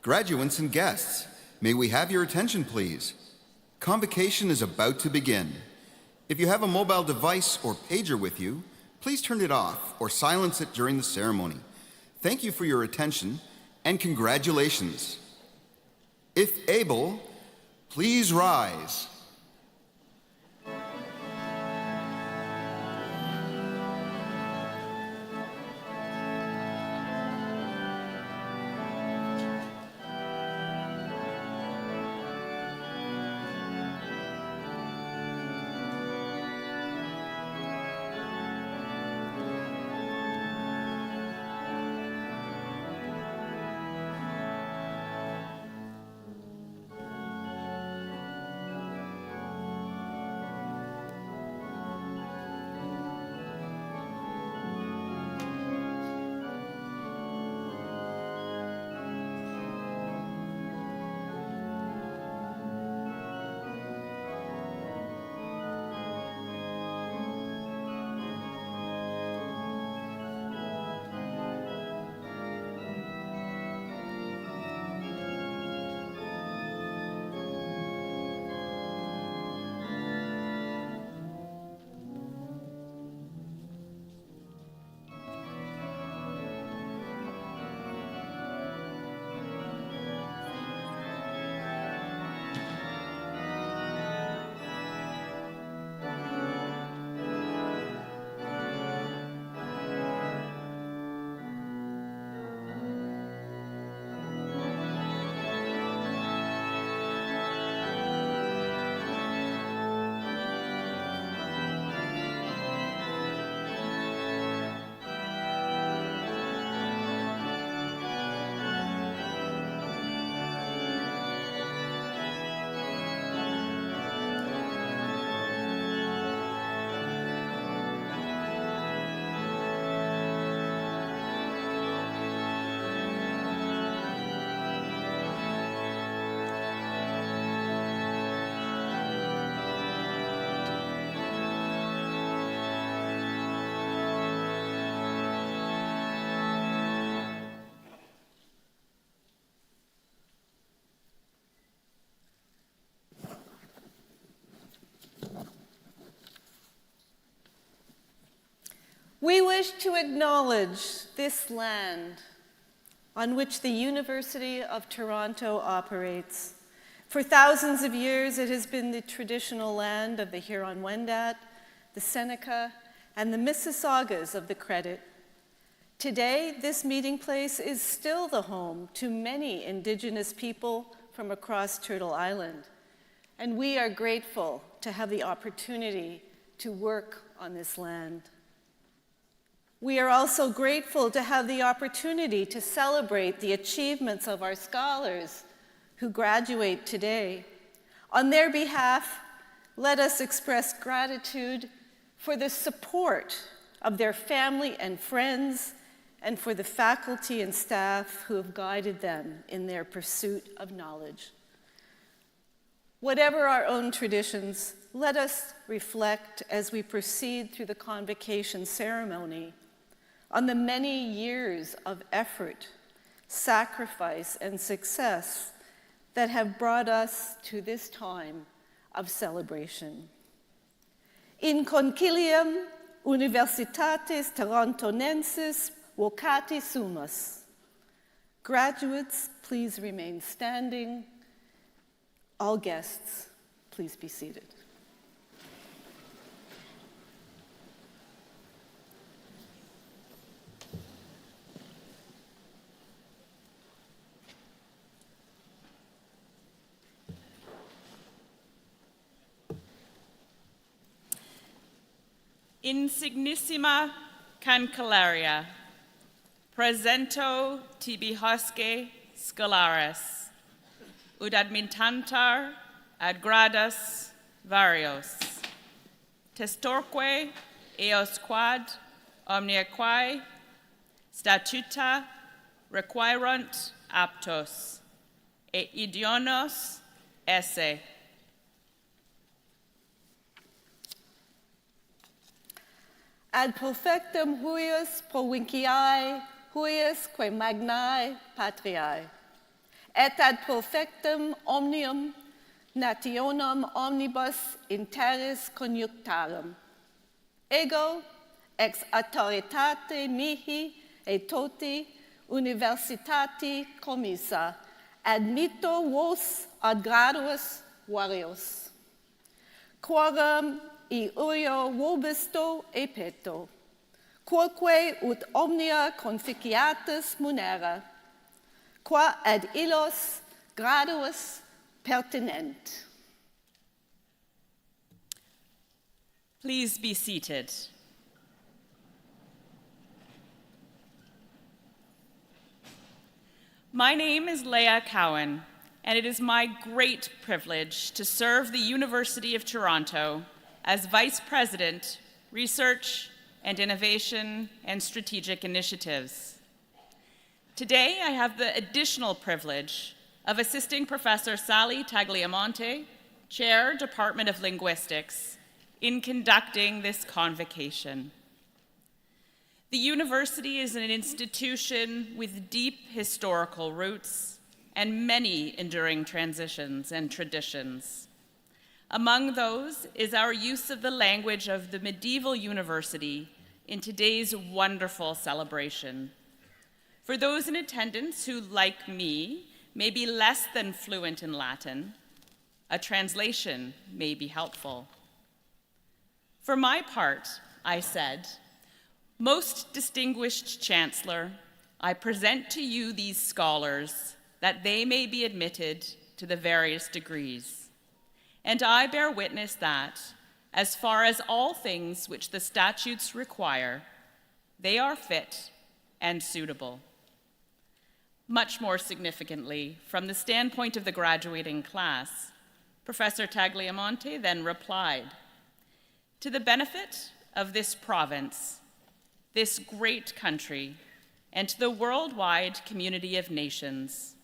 Graduates and guests, may we have your attention, please? Convocation is about to begin. If you have a mobile device or pager with you, please turn it off or silence it during the ceremony. Thank you for your attention and congratulations. If able, please rise. We wish to acknowledge this land on which the University of Toronto operates. For thousands of years, it has been the traditional land of the Huron-Wendat, the Seneca, and the Mississaugas of the Credit. Today, this meeting place is still the home to many Indigenous people from across Turtle Island, and we are grateful to have the opportunity to work on this land. We are also grateful to have the opportunity to celebrate the achievements of our scholars who graduate today. On their behalf, let us express gratitude for the support of their family and friends and for the faculty and staff who have guided them in their pursuit of knowledge. Whatever our own traditions, let us reflect as we proceed through the convocation ceremony on the many years of effort, sacrifice, and success that have brought us to this time of celebration. In concilium Universitatis Torontonensis vocati sumus. Graduates, please remain standing. All guests, please be seated. Insignissima Cancelaria, presento tibi hosce scholaris, ud admittantar ad gradas varios, testorque eos quad omnia quae statuta requirunt aptos, et idionos esse. Ad profectum huius provinciae, huius quae magnae patriae. et ad profectum omnium nationum omnibus in terris conjunctarum. Ego, ex autoritate mihi et toti universitati commissa, admitto vos ad graduus varios. Quorum iurio vobisto e peto, quoque ut omnia conficiatus munera, qua ad illos graduus pertinent. Please be seated. My name is Leah Cowan, and it is my great privilege to serve the University of Toronto as Vice President, Research and Innovation and Strategic Initiatives. Today, I have the additional privilege of assisting Professor Sally Tagliamonte, Chair, Department of Linguistics, in conducting this convocation. The university is an institution with deep historical roots and many enduring transitions and traditions. Among those is our use of the language of the medieval university in today's wonderful celebration. For those in attendance who, like me, may be less than fluent in Latin, a translation may be helpful. For my part, I said, "Most distinguished Chancellor, I present to you these scholars that they may be admitted to the various degrees. And I bear witness that, as far as all things which the statutes require, they are fit and suitable." Much more significantly, from the standpoint of the graduating class, Professor Tagliamonte then replied, "To the benefit of this province, this great country, and to the worldwide community of nations,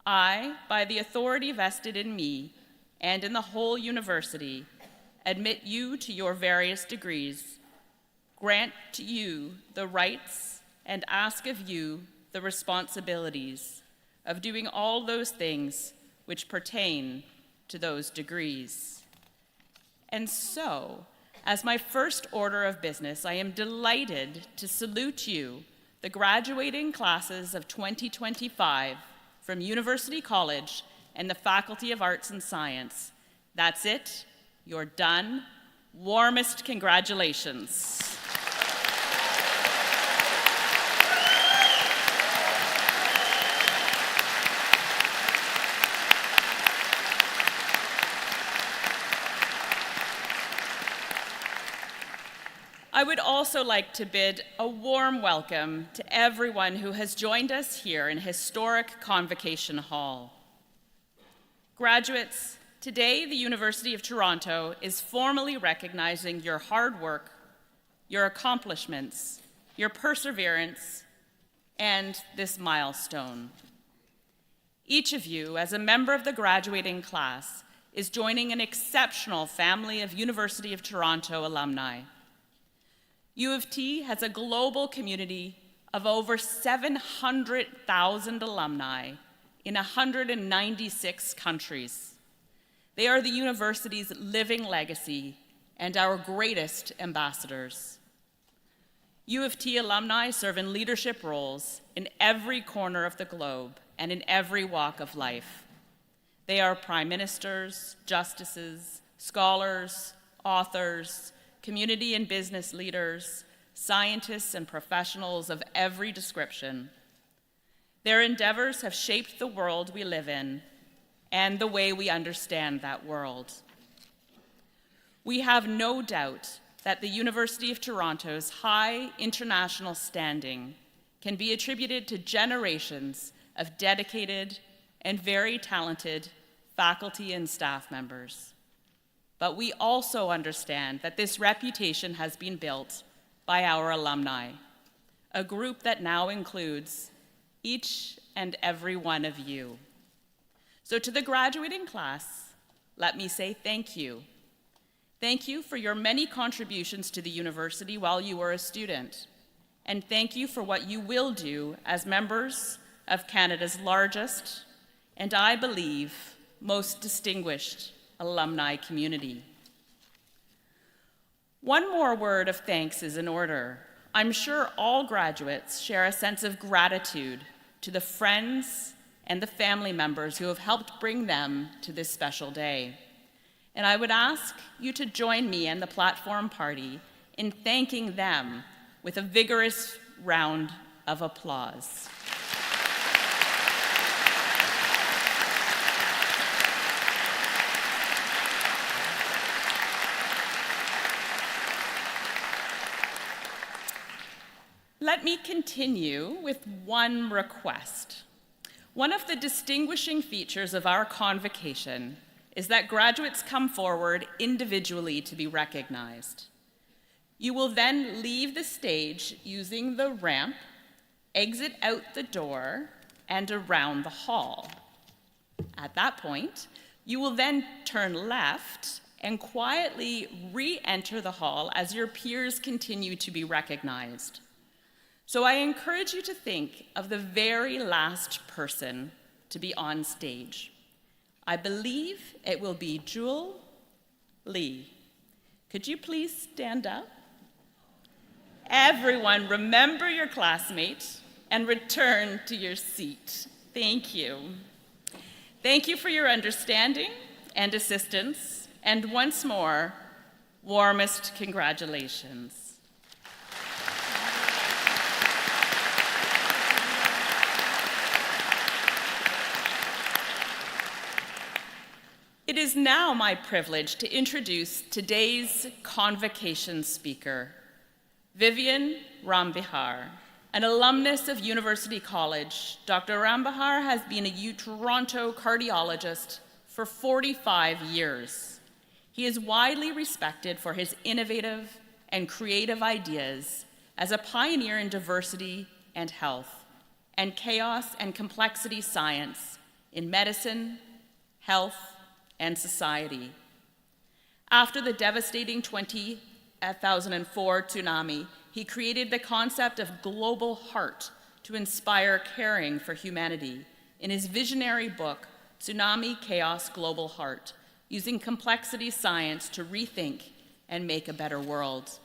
I, by the authority vested in me and in the whole university, admit you to your various degrees, grant to you the rights, and ask of you the responsibilities of doing all those things which pertain to those degrees." And so, as my first order of business, I am delighted to salute you, the graduating classes of 2025 from University College and the Faculty of Arts and Science. That's it. You're done. Warmest congratulations. I would also like to bid a warm welcome to everyone who has joined us here in historic Convocation Hall. Graduates, today the University of Toronto is formally recognizing your hard work, your accomplishments, your perseverance, and this milestone. Each of you, as a member of the graduating class, is joining an exceptional family of University of Toronto alumni. U of T has a global community of over 700,000 alumni in 196 countries. They are the university's living legacy and our greatest ambassadors. U of T alumni serve in leadership roles in every corner of the globe and in every walk of life. They are prime ministers, justices, scholars, authors, community and business leaders, scientists and professionals of every description. Their endeavors have shaped the world we live in and the way we understand that world. We have no doubt that the University of Toronto's high international standing can be attributed to generations of dedicated and very talented faculty and staff members. But we also understand that this reputation has been built by our alumni, a group that now includes each and every one of you. So to the graduating class, let me say thank you. Thank you for your many contributions to the university while you were a student, and thank you for what you will do as members of Canada's largest and I believe, most distinguished alumni community. One more word of thanks is in order. I'm sure all graduates share a sense of gratitude to the friends and the family members who have helped bring them to this special day. And I would ask you to join me and the platform party in thanking them with a vigorous round of applause. Let me continue with one request. One of the distinguishing features of our convocation is that graduates come forward individually to be recognized. You will then leave the stage using the ramp, exit out the door, and around the hall. At that point, you will then turn left and quietly re-enter the hall as your peers continue to be recognized. So I encourage you to think of the very last person to be on stage. I believe it will be Jewel Lee. Could you please stand up? Everyone, remember your classmate and return to your seat. Thank you. Thank you for your understanding and assistance, and once more, warmest congratulations. It is now my privilege to introduce today's convocation speaker, Vivian Rambihar, an alumnus of University College. Dr. Rambihar has been a Toronto cardiologist for 45 years. He is widely respected for his innovative and creative ideas as a pioneer in diversity and health, and chaos and complexity science in medicine, health, and society. After the devastating 2004 tsunami, he created the concept of global heart to inspire caring for humanity in his visionary book, Tsunami Chaos Global Heart, using complexity science to rethink and make a better world.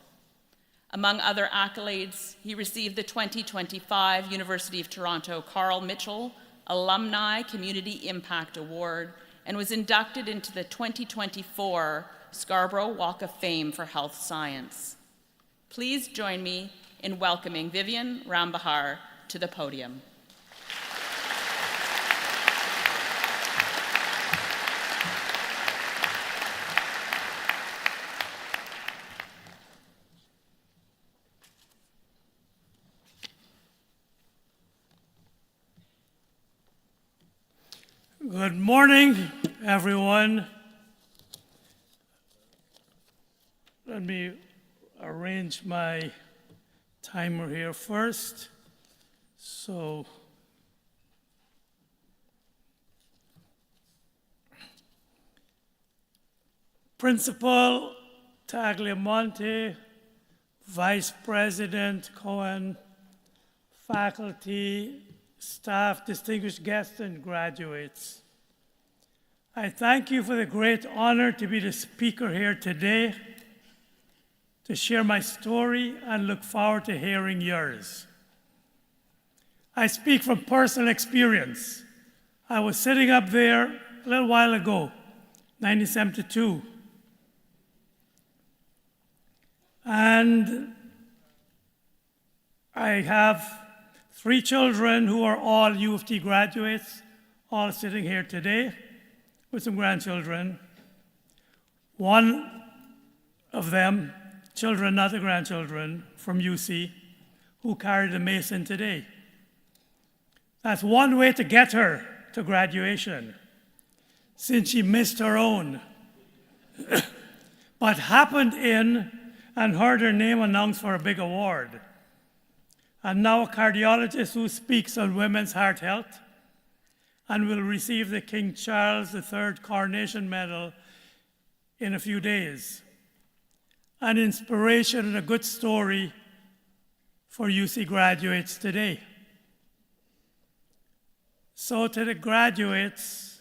Among other accolades, he received the 2025 University of Toronto Carl Mitchell Alumni Community Impact Award and was inducted into the 2024 Scarborough Walk of Fame for Health Science. Please join me in welcoming Vivian Rambihar to the podium. Good morning, everyone. Let me arrange my timer here first. So, Principal Tagliamonte, Vice President Cohen, faculty, staff, distinguished guests, and graduates. I thank you for the great honor to be the speaker here today, to share my story, and look forward to hearing yours. I speak from personal experience. I was sitting up there a little while ago, 1972, and I have 3 children who are all U of T graduates, all sitting here today with some grandchildren. One of them, children, not the grandchildren, from UC, who carried the Mason today. That's one way to get her to graduation, since she missed her own, but happened in and heard her name announced for a big award. And now a cardiologist who speaks on women's heart health and will receive the King Charles III Coronation Medal in a few days. An inspiration and a good story for UC graduates today. So to the graduates,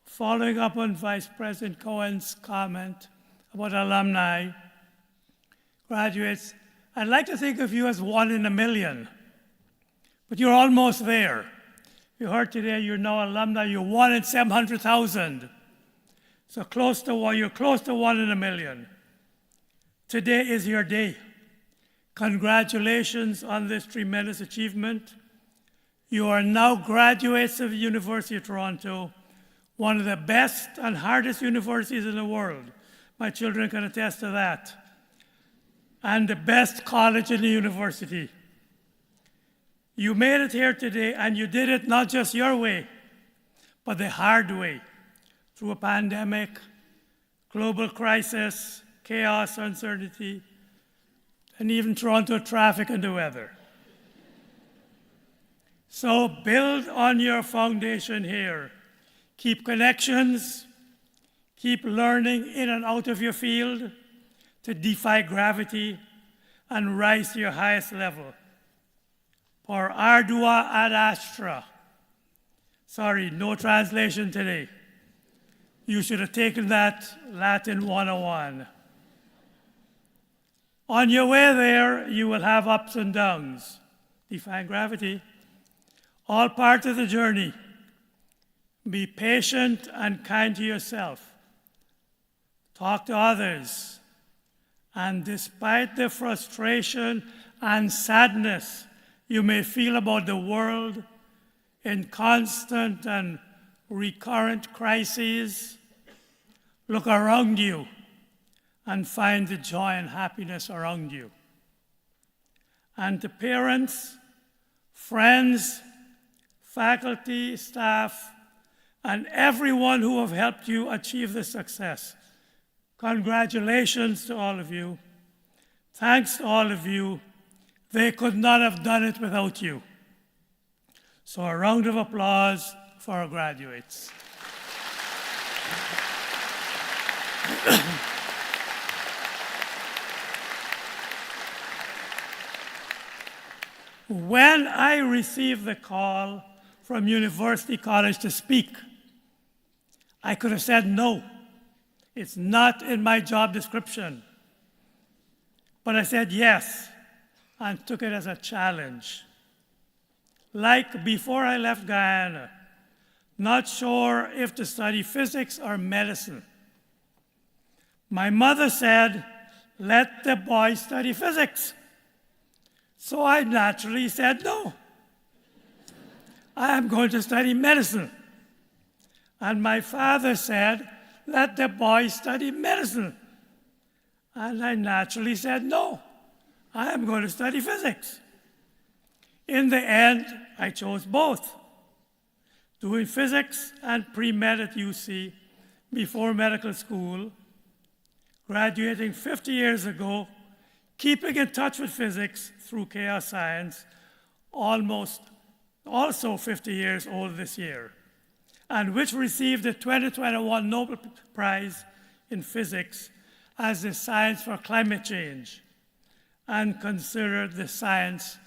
following up on Vice President Cohen's comment about alumni, graduates, I'd like to think of you as 1 in a million, but you're almost there. You heard today you're now alumni, you're 1 in 700,000. So you're close to 1 in a million. Today is your day. Congratulations on this tremendous achievement. You are now graduates of the University of Toronto, one of the best and hardest universities in the world. My children can attest to that. And the best college in the university. You made it here today, and you did it not just your way, but the hard way, through a pandemic, global crisis, chaos, uncertainty, and even Toronto traffic and the weather. So build on your foundation here. Keep connections, keep learning in and out of your field to defy gravity and rise to your highest level. Por ardua ad astra. Sorry, no translation today. You should have taken that Latin 101. On your way there, you will have ups and downs. Defying gravity. All part of the journey. Be patient and kind to yourself. Talk to others. And despite the frustration and sadness you may feel about the world in constant and recurrent crises, look around you and find the joy and happiness around you. And to parents, friends, faculty, staff, and everyone who have helped you achieve this success, congratulations to all of you. Thanks to all of you. They could not have done it without you. So a round of applause for our graduates. When I received the call from University College to speak, I could have said no. It's not in my job description. But I said yes and took it as a challenge. Like before I left Guyana, not sure if to study physics or medicine. My mother said, let the boy study physics. So I naturally said no. I am going to study medicine. And my father said, let the boy study medicine. And I naturally said no. I am going to study physics. In the end, I chose both. Doing physics and pre-med at UC before medical school, graduating 50 years ago, keeping in touch with physics through chaos science, also 50 years old this year, and which received the 2021 Nobel Prize in Physics as the science for climate change, and considered the science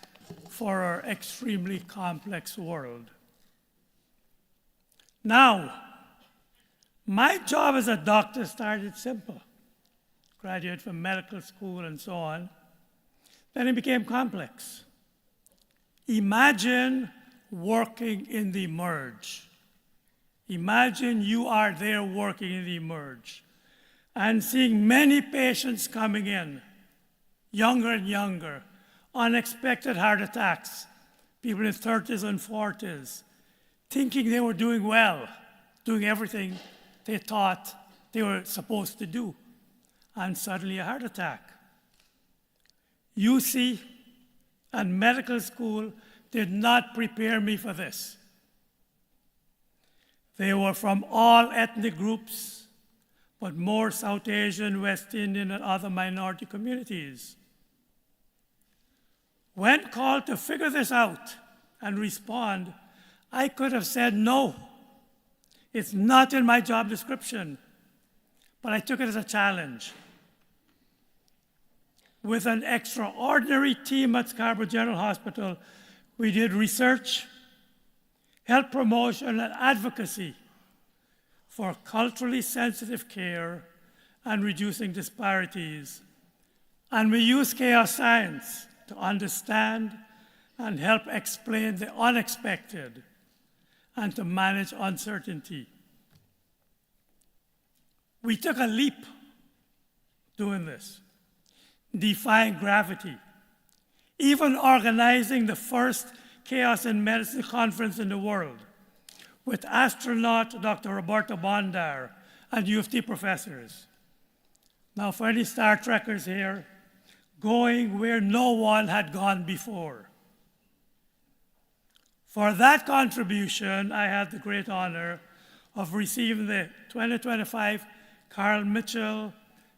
for our extremely complex world. Now, my job as a doctor started simple. Graduate from medical school and so on. Then it became complex. Imagine working in the emerge. Imagine you are there working in the emerge and seeing many patients coming in, younger and younger, unexpected heart attacks, people in 30s and 40s, thinking they were doing well, doing everything they thought they were supposed to do, and suddenly a heart attack. UC and medical school did not prepare me for this. They were from all ethnic groups, but more South Asian, West Indian, and other minority communities. When called to figure this out and respond, I could have said no. It's not in my job description, but I took it as a challenge. With an extraordinary team at Scarborough General Hospital, we did research, health promotion and advocacy for culturally sensitive care and reducing disparities. And we use chaos science to understand and help explain the unexpected and to manage uncertainty. We took a leap doing this, defying gravity, even organizing the first Chaos in Medicine conference in the world with astronaut Dr. Roberto Bondar and U of T professors. Now, for any Star Trekkers here, going where no one had gone before. For that contribution, I had the great honor of receiving the 2025 Carl Mitchell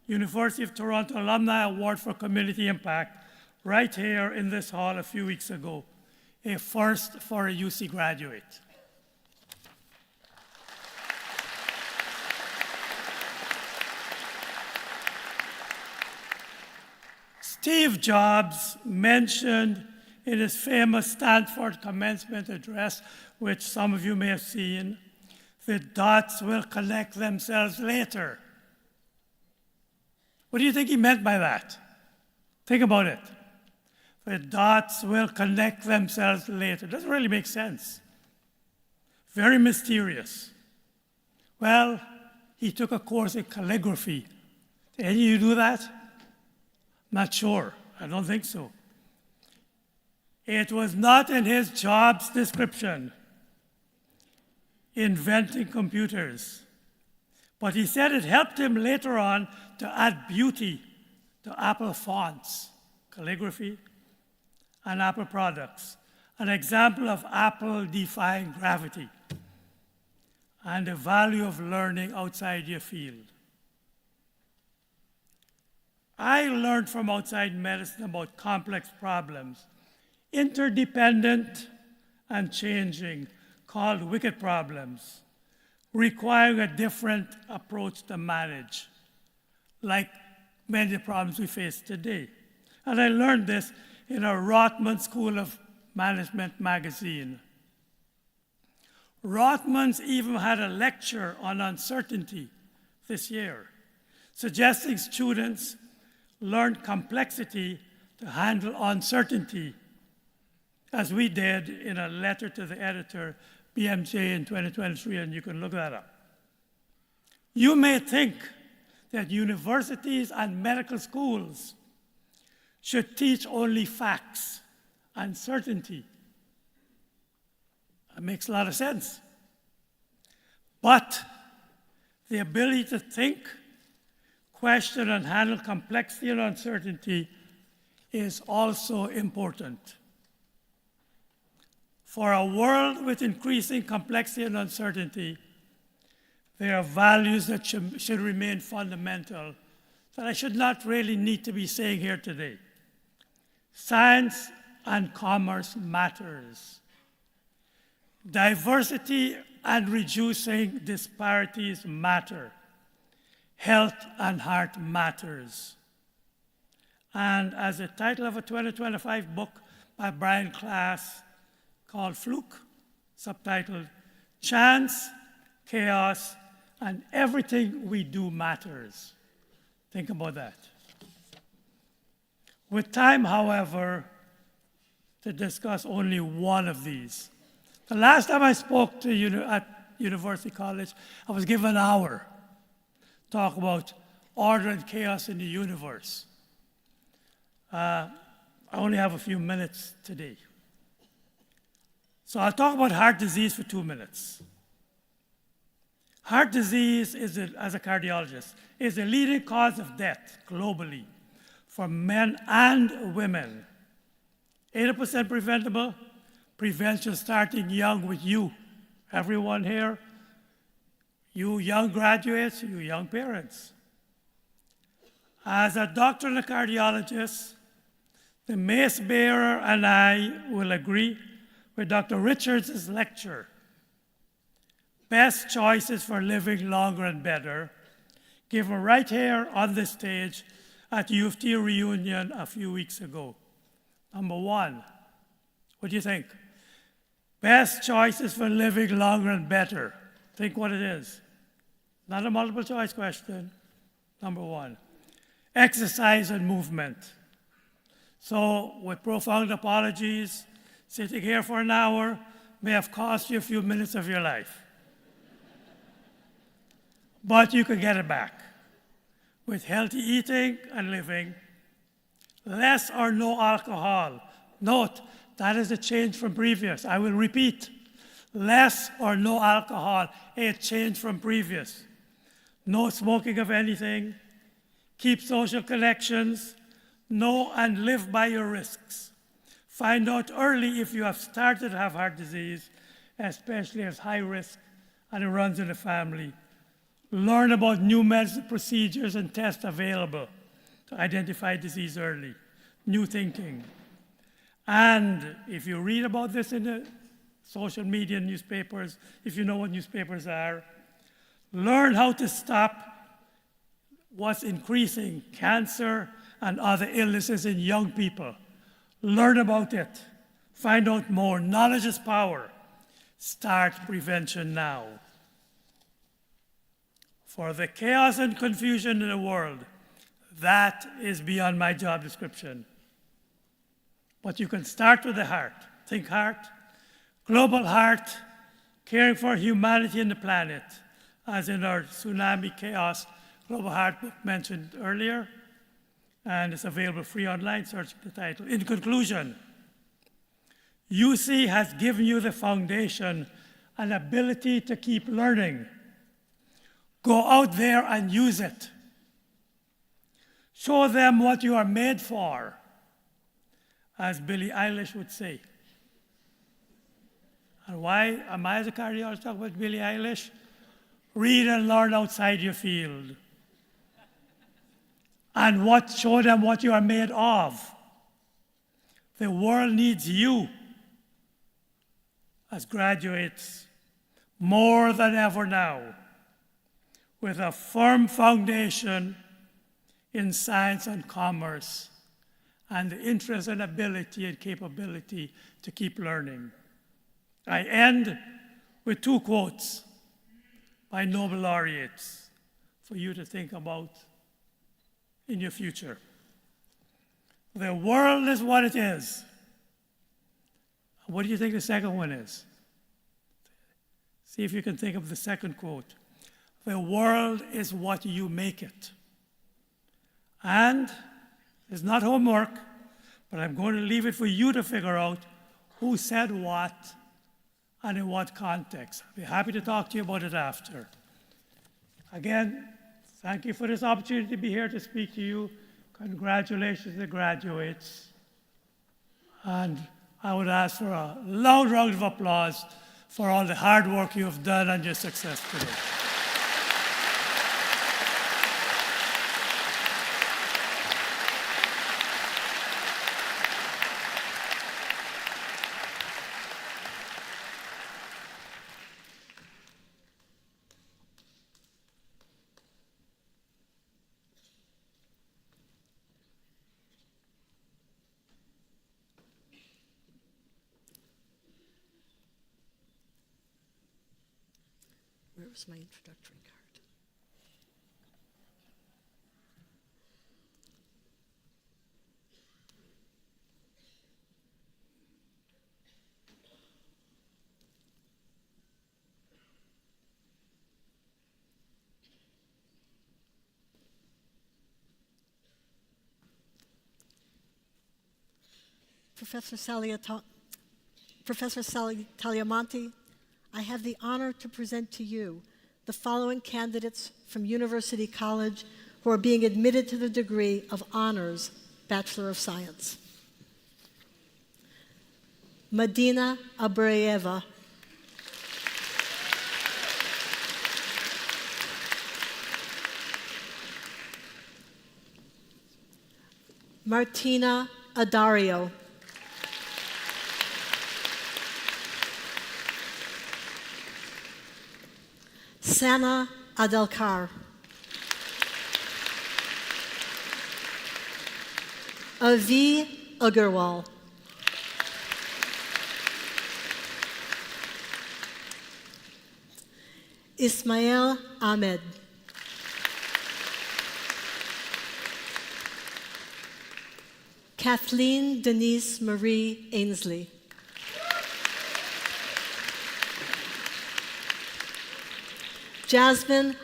University of Toronto Alumni Award for Community Impact right here in this hall a few weeks ago, a first for a UC graduate. Steve Jobs mentioned in his famous Stanford commencement address, which some of you may have seen, the dots will connect themselves later. What do you think he meant by that? Think about it. The dots will connect themselves later. Doesn't really make sense. Very mysterious. Well, he took a course in calligraphy. Did any of you do that? Not sure. I don't think so. It was not in his job's description, inventing computers. But he said it helped him later on to add beauty to Apple fonts, calligraphy, and Apple products. An example of Apple defying gravity and the value of learning outside your field. I learned from outside medicine about complex problems, interdependent and changing, called wicked problems, requiring a different approach to manage, like many of the problems we face today. And I learned this in a Rothman School of Management magazine. Rothman's even had a lecture on uncertainty this year, suggesting students learn complexity to handle uncertainty, as we did in a letter to the editor, BMJ, in 2023, and you can look that up. You may think that universities and medical schools should teach only facts and certainty. That makes a lot of sense. But the ability to think, question, and handle complexity and uncertainty is also important. For a world with increasing complexity and uncertainty, there are values that should remain fundamental that I should not really need to be saying here today. Science and commerce matters. Diversity and reducing disparities matter. Health and heart matters. And as the title of a 2025 book by Brian Klaas called Fluke, subtitled Chance, Chaos, and Everything We Do Matters. Think about that. With time, however, to discuss only one of these. The last time I spoke to at University College, I was given an hour to talk about order and chaos in the universe. I only have a few minutes today. So I'll talk about heart disease for 2 minutes. Heart disease, as a cardiologist, is the leading cause of death globally for men and women. 80% preventable, prevention starting young with you. Everyone here, you young graduates, you young parents. As a doctor and a cardiologist, the mace bearer and I will agree with Dr. Richards' lecture. Best choices for living longer and better, given right here on this stage at U of T reunion a few weeks ago. Number one, what do you think? Best choices for living longer and better. Think what it is. Not a multiple choice question. Number one, exercise and movement. So, with profound apologies, sitting here for an hour may have cost you a few minutes of your life. But you can get it back with healthy eating and living. Less or no alcohol. Note, that is a change from previous. I will repeat. Less or no alcohol, a change from previous. No smoking of anything. Keep social connections. Know and live by your risks. Find out early if you have started to have heart disease, especially as high risk and it runs in the family. Learn about new medicine procedures and tests available to identify disease early. New thinking. And if you read about this in the social media newspapers, if you know what newspapers are, learn how to stop what's increasing cancer and other illnesses in young people. Learn about it. Find out more. Knowledge is power. Start prevention now. For the chaos and confusion in the world, that is beyond my job description. But you can start with the heart. Think heart, global heart, caring for humanity and the planet, as in our Tsunami Chaos Global Heart book mentioned earlier, and it's available free online, search the title. In conclusion, UC has given you the foundation and ability to keep learning. Go out there and use it. Show them what you are made for, as Billie Eilish would say. And why am I as a cardiologist talking about Billie Eilish? Read and learn outside your field. And show them what you are made of. The world needs you as graduates more than ever now, with a firm foundation in science and commerce, and the interest and ability and capability to keep learning. I end with two quotes by Nobel laureates for you to think about in your future. The world is what it is. What do you think the second one is? See if you can think of the second quote. The world is what you make it. And it's not homework, but I'm going to leave it for you to figure out who said what and in what context. I'll be happy to talk to you about it after. Again, thank you for this opportunity to be here to speak to you. Congratulations to the graduates. And I would ask for a loud round of applause for all the hard work you have done and your success today. Where was my introductory card? Professor Sally Tagliamonte, I have the honor to present to you the following candidates from University College who are being admitted to the degree of Honors Bachelor of Science. Medina Abreyeva. Martina Adario. Sana Adelkar. Avi Agarwal. Ismail Ahmed. Kathleen Denise Marie Ainsley. Jasmine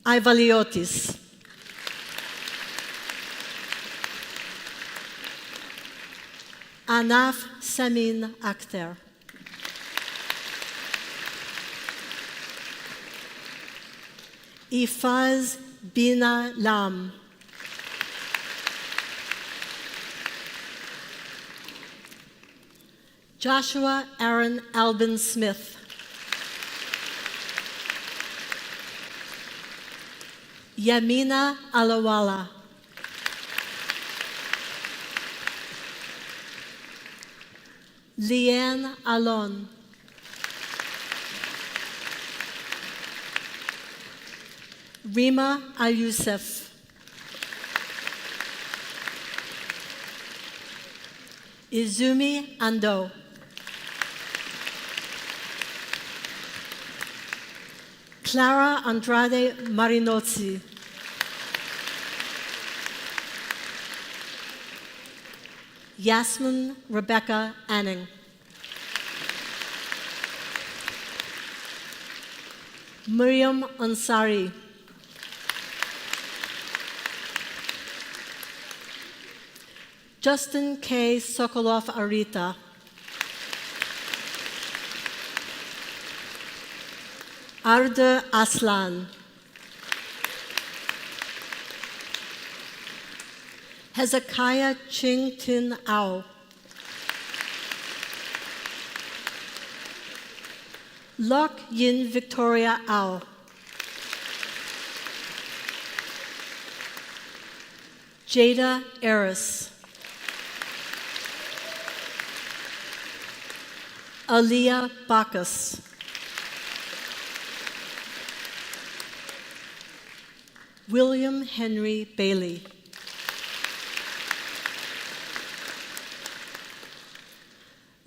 Ivaliotis. Anaf Samin Akhter. Ifaz Bina Lam. Joshua Aaron Albin Smith. Yamina Alawala. Leanne Alon. Rima Al-Youssef. Izumi Ando. Clara Andrade Marinozzi. Yasmin Rebecca Anning. Miriam Ansari. Justin K. Sokolov Arita. Arda Aslan. Hezekiah Ching Tin Ao. Lok Yin Victoria Ao. Jada Eris. Aliyah Bacchus. William Henry Bailey.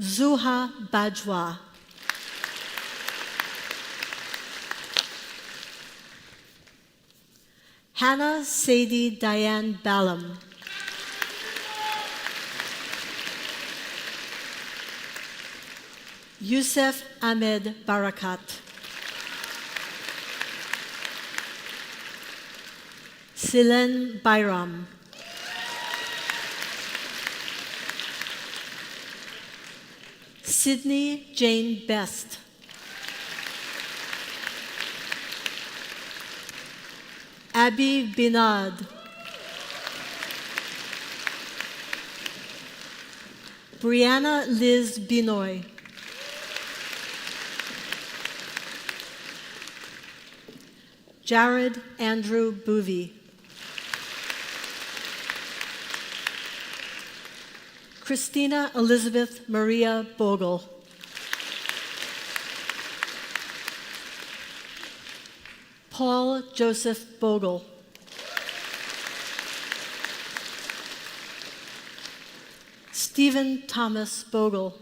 Zuha Bajwa. Hannah Sadie Diane Ballum. Youssef Ahmed Barakat. Silen Bayram. Sydney Jane Best. Abby Binad. Brianna Liz Binoy. Jared Andrew Boovy. Christina Elizabeth Maria Bogle. Paul Joseph Bogle. Stephen Thomas Bogle.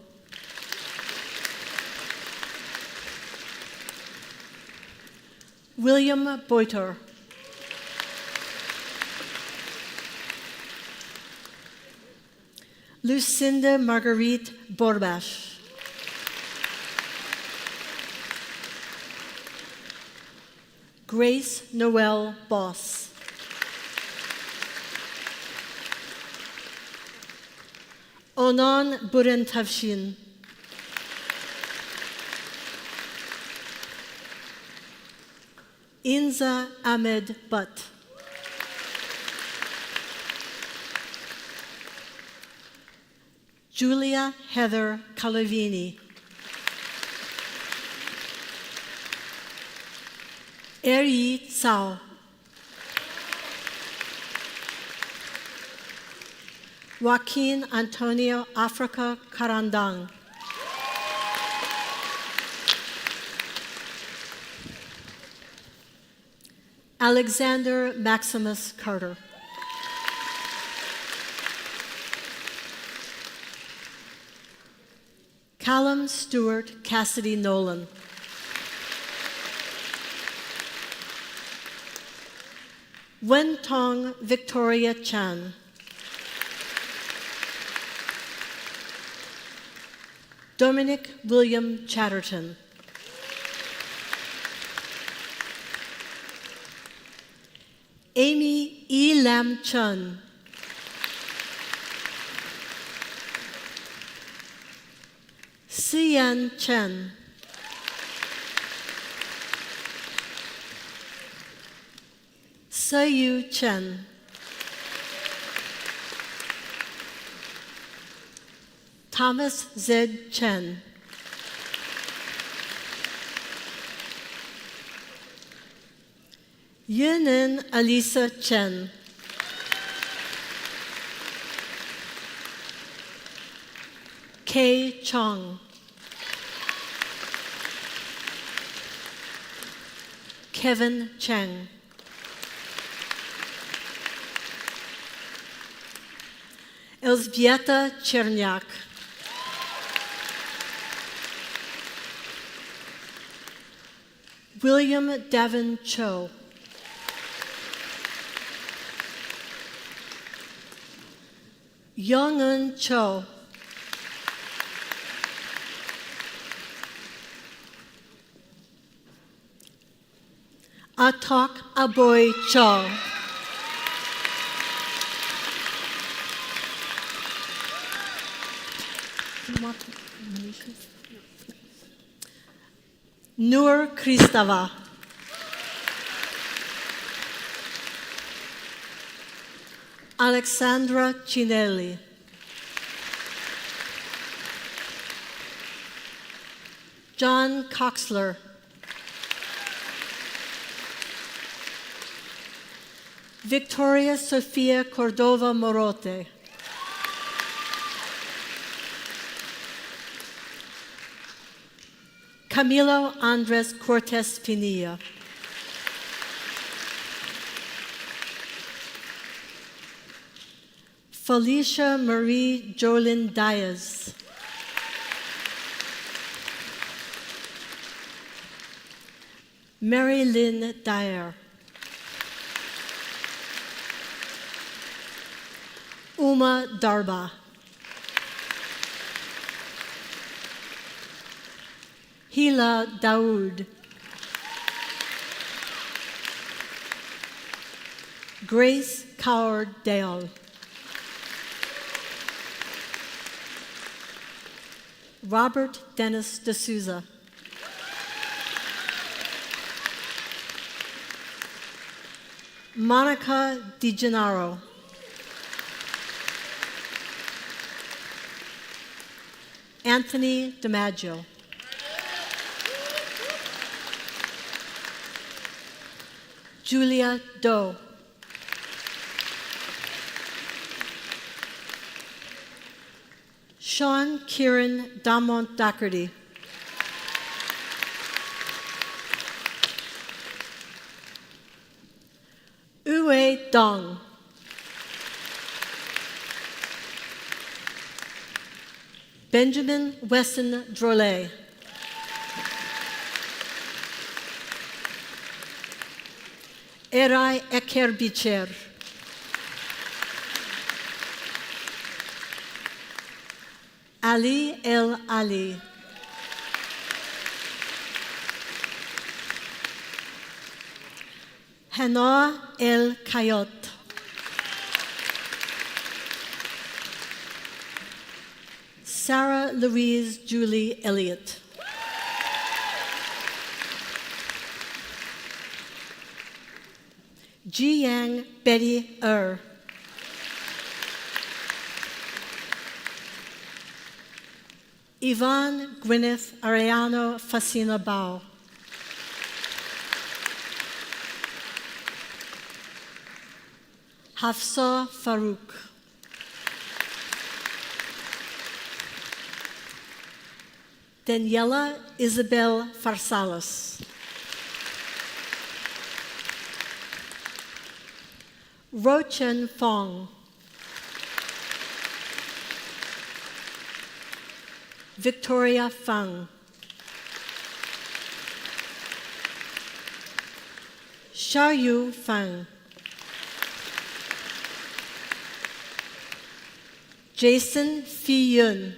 William Boiter. Lucinda Marguerite Borbash. Grace Noel Boss. Onon Burentavshin. Inza Ahmed Butt. Julia Heather Calavini. Eri Tsao. Joaquin Antonio Africa Karandang. Alexander Maximus Carter. Callum Stewart Cassidy Nolan. Wen Tong Victoria Chan. Dominic William Chatterton. Amy E. Lam Chun. Sian Chen. Sayu Chen. Thomas Z. Chen. Yunin Alisa Chen. Kay Chong. Kevin Cheng. Elzbieta Cherniak. William Davin Cho. Young-un Cho. Atok Aboy Cho. Nur Kristava. Alexandra Cinelli. John Coxler. Victoria Sofia Cordova Morote. Camilo Andres Cortes Pinilla. Felicia Marie Jolin Diaz. Mary Lynn Dyer. Uma Darba. Hila Daoud. Grace Coward Dale. Robert Dennis D'Souza. Monica DiGennaro. Anthony DiMaggio. Julia Doe. Sean Kieran Damont Doherty. Uwe Dong. Benjamin Weston Drolet. Eray Ekerbicher. Ali El Ali. Hanoah El Kayot. Sarah Louise Julie Elliott. Ji Yang Betty Yvonne Gwyneth Ariano Facina Bao. Hafsa Farouk. Daniela Isabel Farsalis. Rochen Fong. Victoria Fung. Xiaoyu Feng. Jason Phi Yun.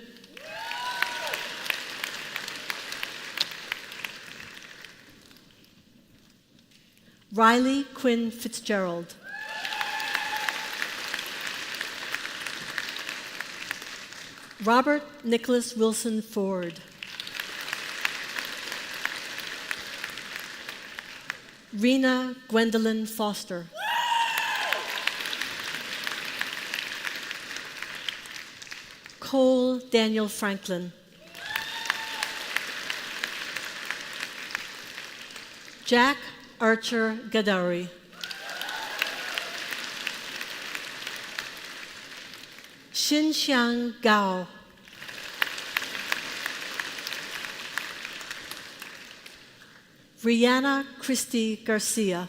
Riley Quinn Fitzgerald. Robert Nicholas Wilson Ford. Rena Gwendolyn Foster. Cole Daniel Franklin. Jack Archer Gadari. Xinxiang Gao. Rihanna Christie Garcia.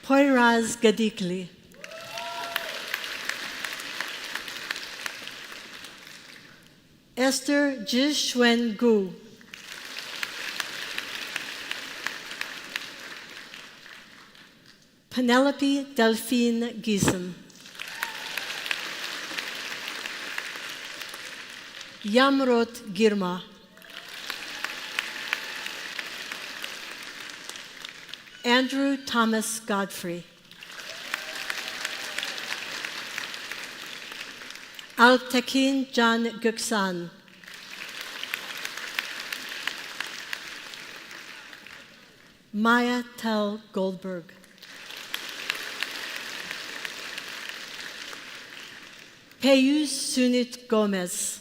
Poiraz Gadikli. Esther Jishuen Gu. Penelope Delphine Giesen. Yamrot Girma. Andrew Thomas Godfrey. Altekin John Guksan. Maya Tel Goldberg. Peyus Sunit Gomez.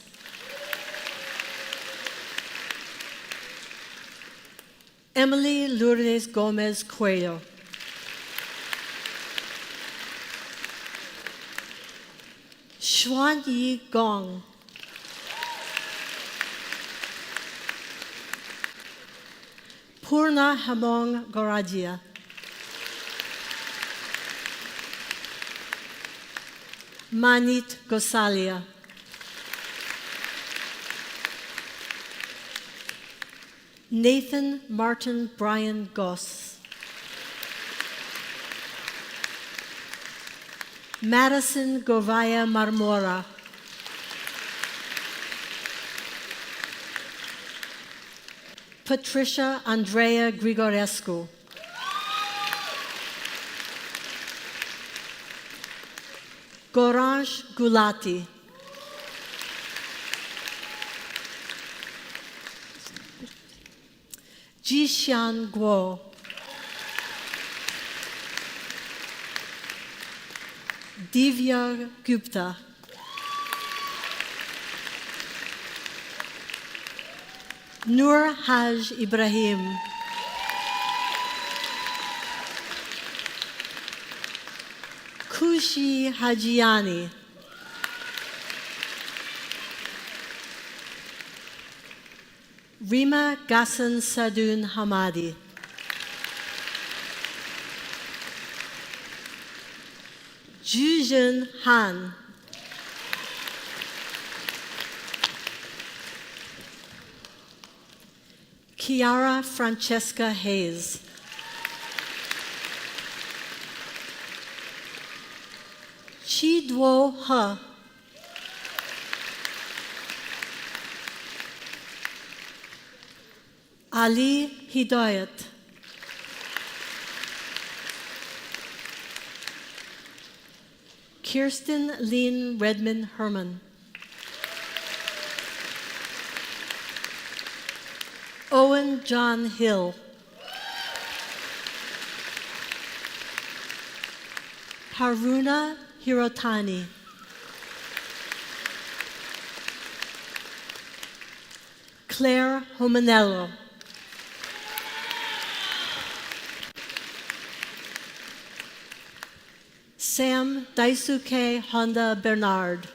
Emily Lourdes Gomez Cuello. Xuan Yi Gong. Purna Hamong Goradia. Manit Gosalia. Nathan Martin Brian Goss. Madison Govaya Marmora. Patricia Andrea Grigorescu. Gorange Gulati. Jishan Guo. Divya Gupta. Nur Haj Ibrahim. Kushi Hajiani. Rima Gassan Sadun Hamadi. Jujun Han. Kiara Francesca Hayes. Chi Duo He. Ali Hidayat. Kirsten Lynn Redmond Herman. Owen John Hill. Haruna Hirotani. Claire Homanello. Sam Daisuke Honda Bernard.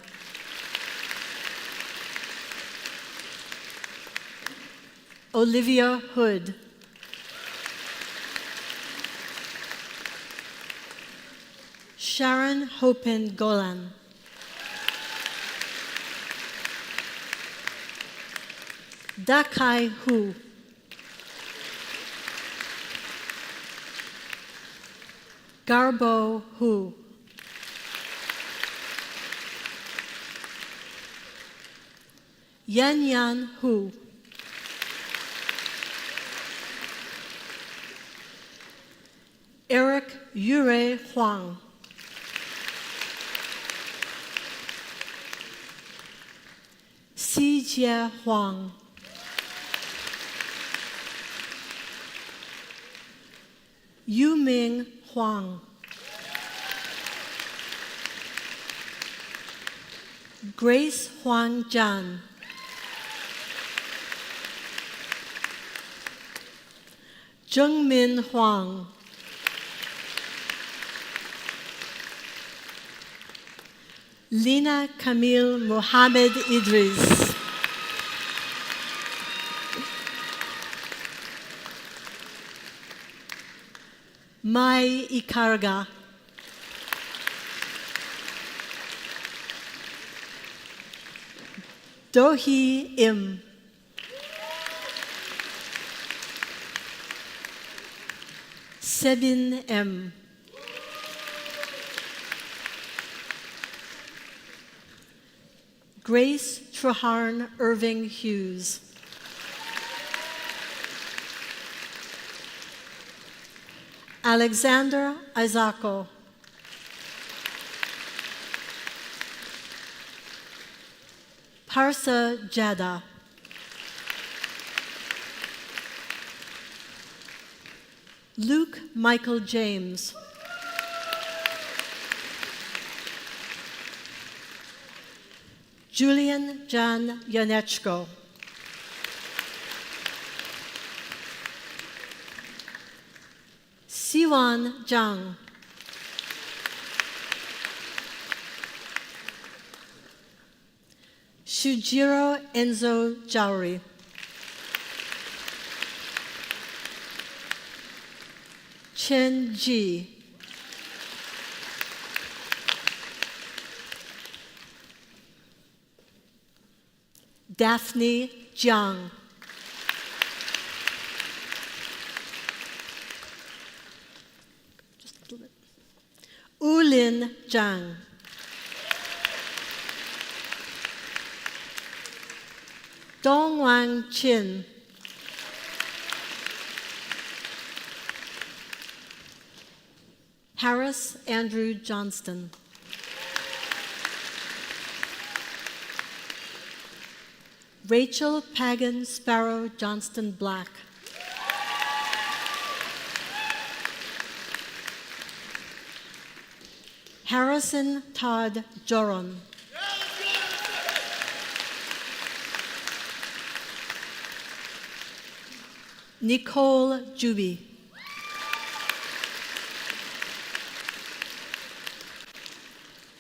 Olivia Hood. Sharon Hopen Golan. Dakai Hu. Garbo Hu. Yan Yan Hu. Eric Yurei Huang. Si Jie Huang. Yuming Huang. Grace Huang Jan. Jungmin Huang. Lina Camille Mohammed Idris. Mai Ikarga. Dohi Im. Sebin M. Grace Traharn Irving Hughes. Alexander Isako. Parsa Jada. Luke Michael James. Julian Jan Janechko. Siwan Zhang. Shujiro Enzo Jauri. Chen Ji. Daphne Jiang. Just a little bit. Ulin Zhang. Dongwang Qin. Harris Andrew Johnston. Rachel Pagan Sparrow Johnston Black. Harrison Todd Joron. Nicole Juby.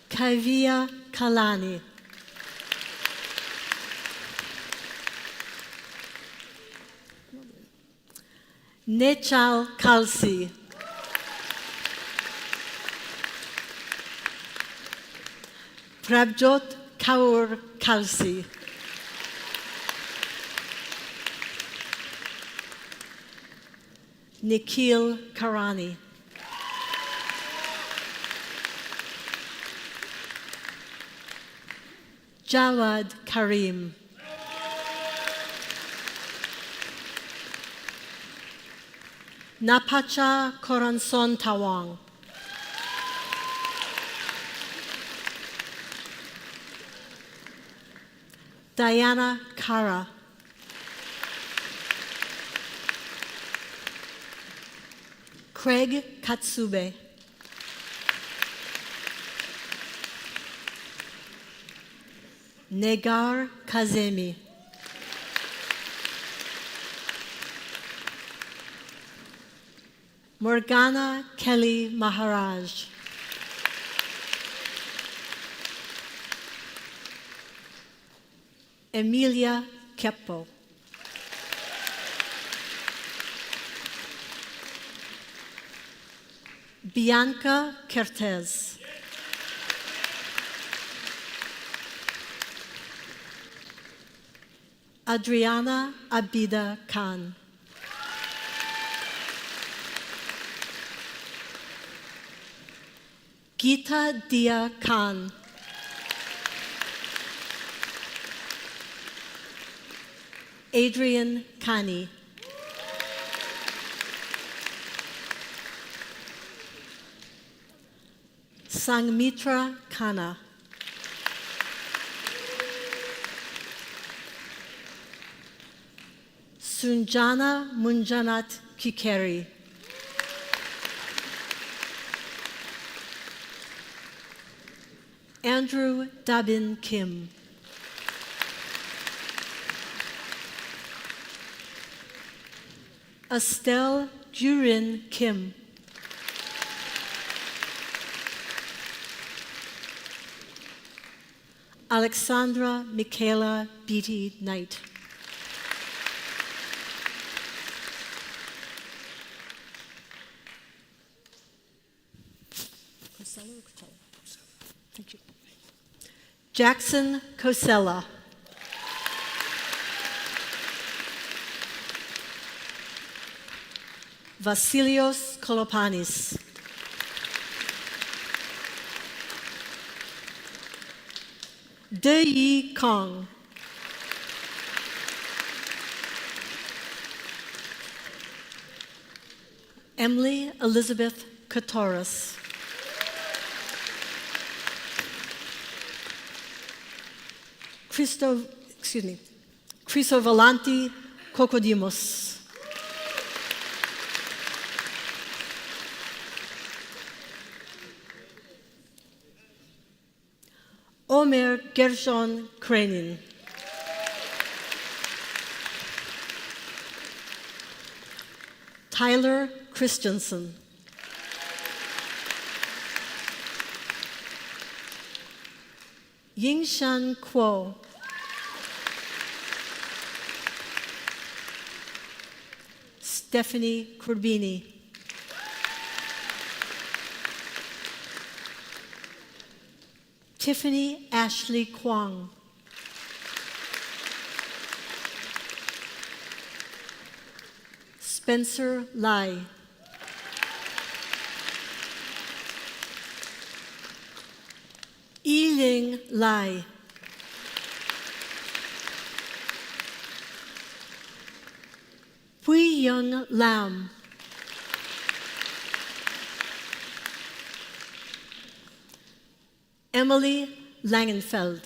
Kavia Kalani. Nechal Kalsi. Prabjot Kaur Kalsi. Nikhil Karani. Jawad Karim. Napacha Corazon Tawang. Diana Kara. Craig Katsube. Negar Kazemi. Morgana Kelly Maharaj. Emilia Kepo. Bianca Kertez. Adriana Abida Khan. Geeta Dia Khan. Adrian Kani. Sangmitra Khanna. Sunjana Munjanat Kikeri. Andrew Dabin Kim. Estelle Jurin Kim. Alexandra Michaela Beatty Knight. Thank you. Jackson Cosella. Vasilios Kolopanis. De Yi Kong. Emily Elizabeth Katoris. Chrysovalanti Kokodimos. Omer Gershon Krenin. Tyler Christensen. Yingshan Kuo. Stephanie Corbini. Tiffany Ashley Kwong. Spencer Lai. Yiling Lai. Pui Young Lam. Emily Langenfeld.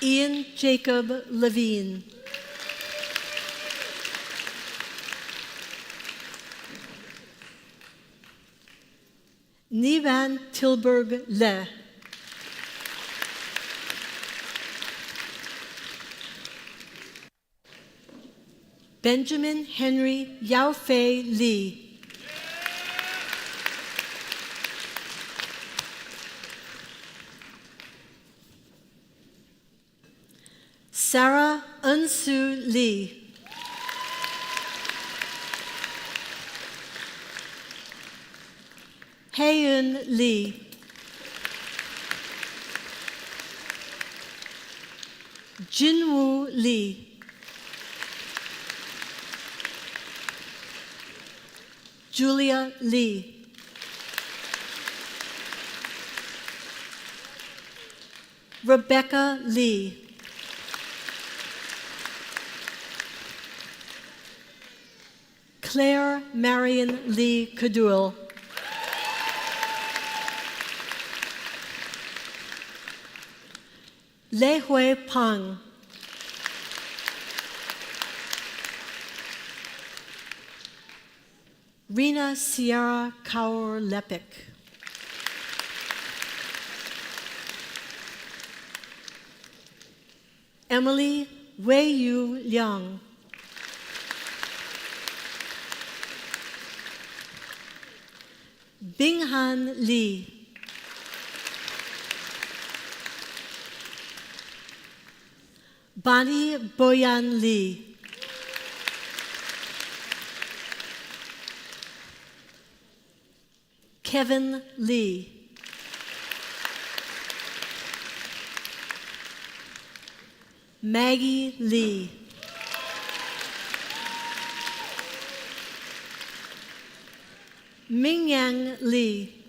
Ian Jacob Levine. Nivan Tilburg Le. Benjamin Henry Yaofei Lee. Sarah Unsu Lee. Haeun Lee. Jinwoo Lee. Julia Lee. Rebecca Lee. Claire Marion Lee Cadule. Lei Hui Pang. Rena Sierra Kaur Lepik. Emily Wei Yu Liang. Binghan Lee. Bonnie Boyan Lee. Kevin Lee. Maggie Lee. Mingyang Lee.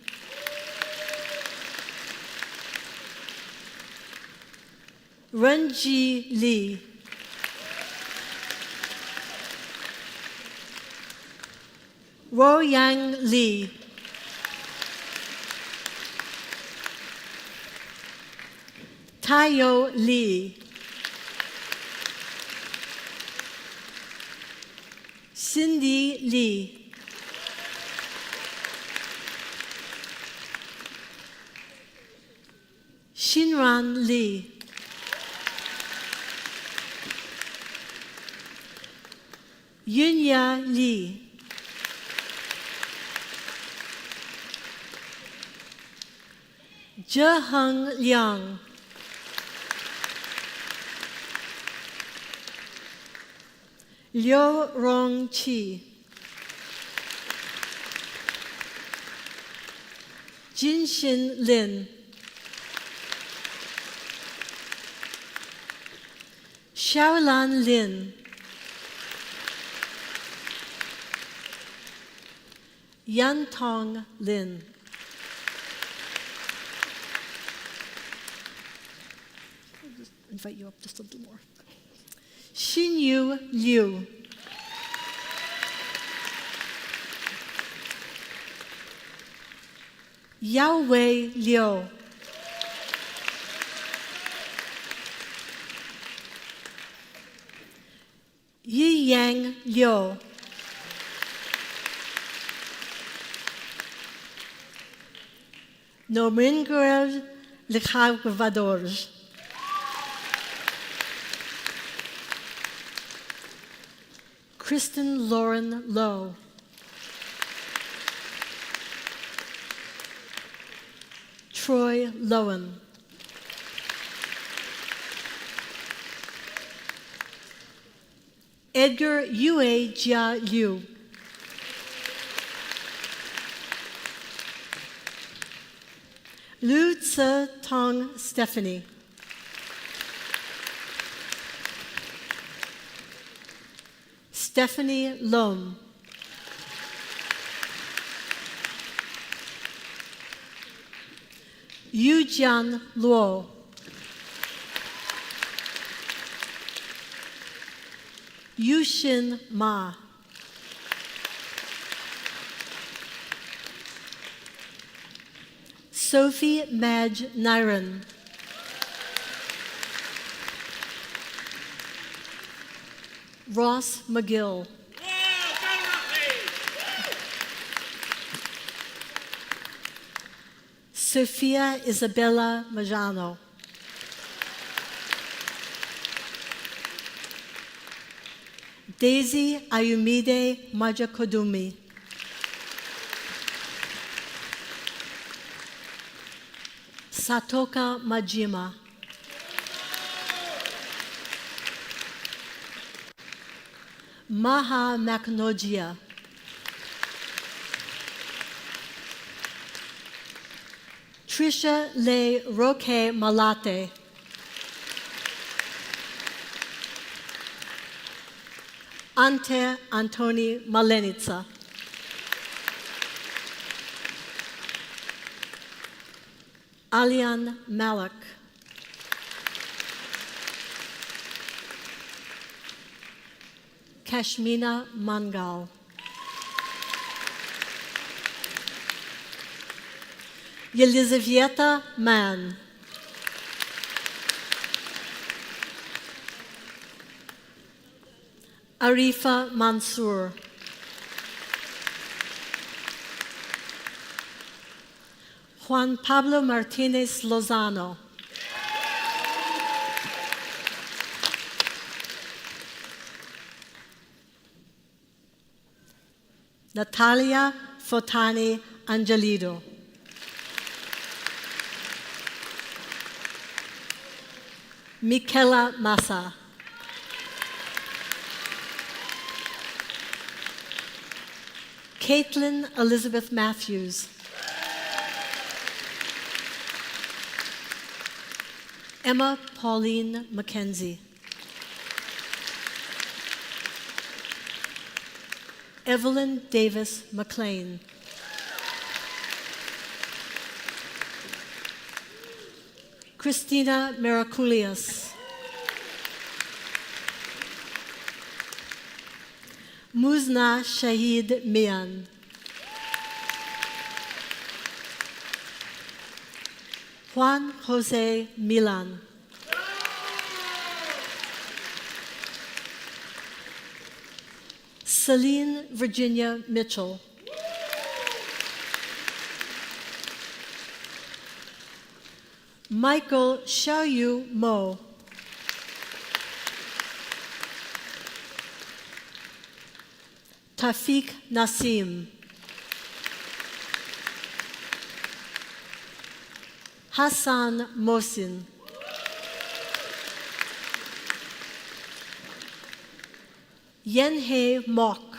Renji Lee. Royang Lee. Tayo Lee. Cindy Lee. Shinran Lee. Yunya Lee. Zheheng Liang. Liu Rongqi. Jinshin Lin. Xiaolan Lin. Yantong Lin. I'll just invite you up just a little more. Xinyu Liu. Yaowei Liu. Yiyang Liu. Nomingrer Lechavador. Kristen Lauren Lowe. Troy Lowen. Edgar Yue Jia Liu. Lu Tse Tong Stephanie. Stephanie Lom. Yujian Luo. Yushin Ma. Sophie Madge Niren. Ross McGill. Sophia Isabella Majano. Daisy Ayumide Majakodumi. Satoka Majima. Maha Maknojia. Trisha Le Roque Malate. Ante Antoni Malenica. Alian Malik. Kashmina Mangal. Yelizaveta Mann. Arifa Mansour. Juan Pablo Martinez Lozano. Natalia Fotani Angelito. Michela Massa. Caitlin Elizabeth Matthews. Emma Pauline McKenzie. Evelyn Davis McLean. Christina Miraculius, Muzna Shahid Mian, Juan Jose Milan, Celine Virginia Mitchell, Michael Xiaoyu Mo, Tafiq Nassim, Hassan Mohsin, Yenhe Mok,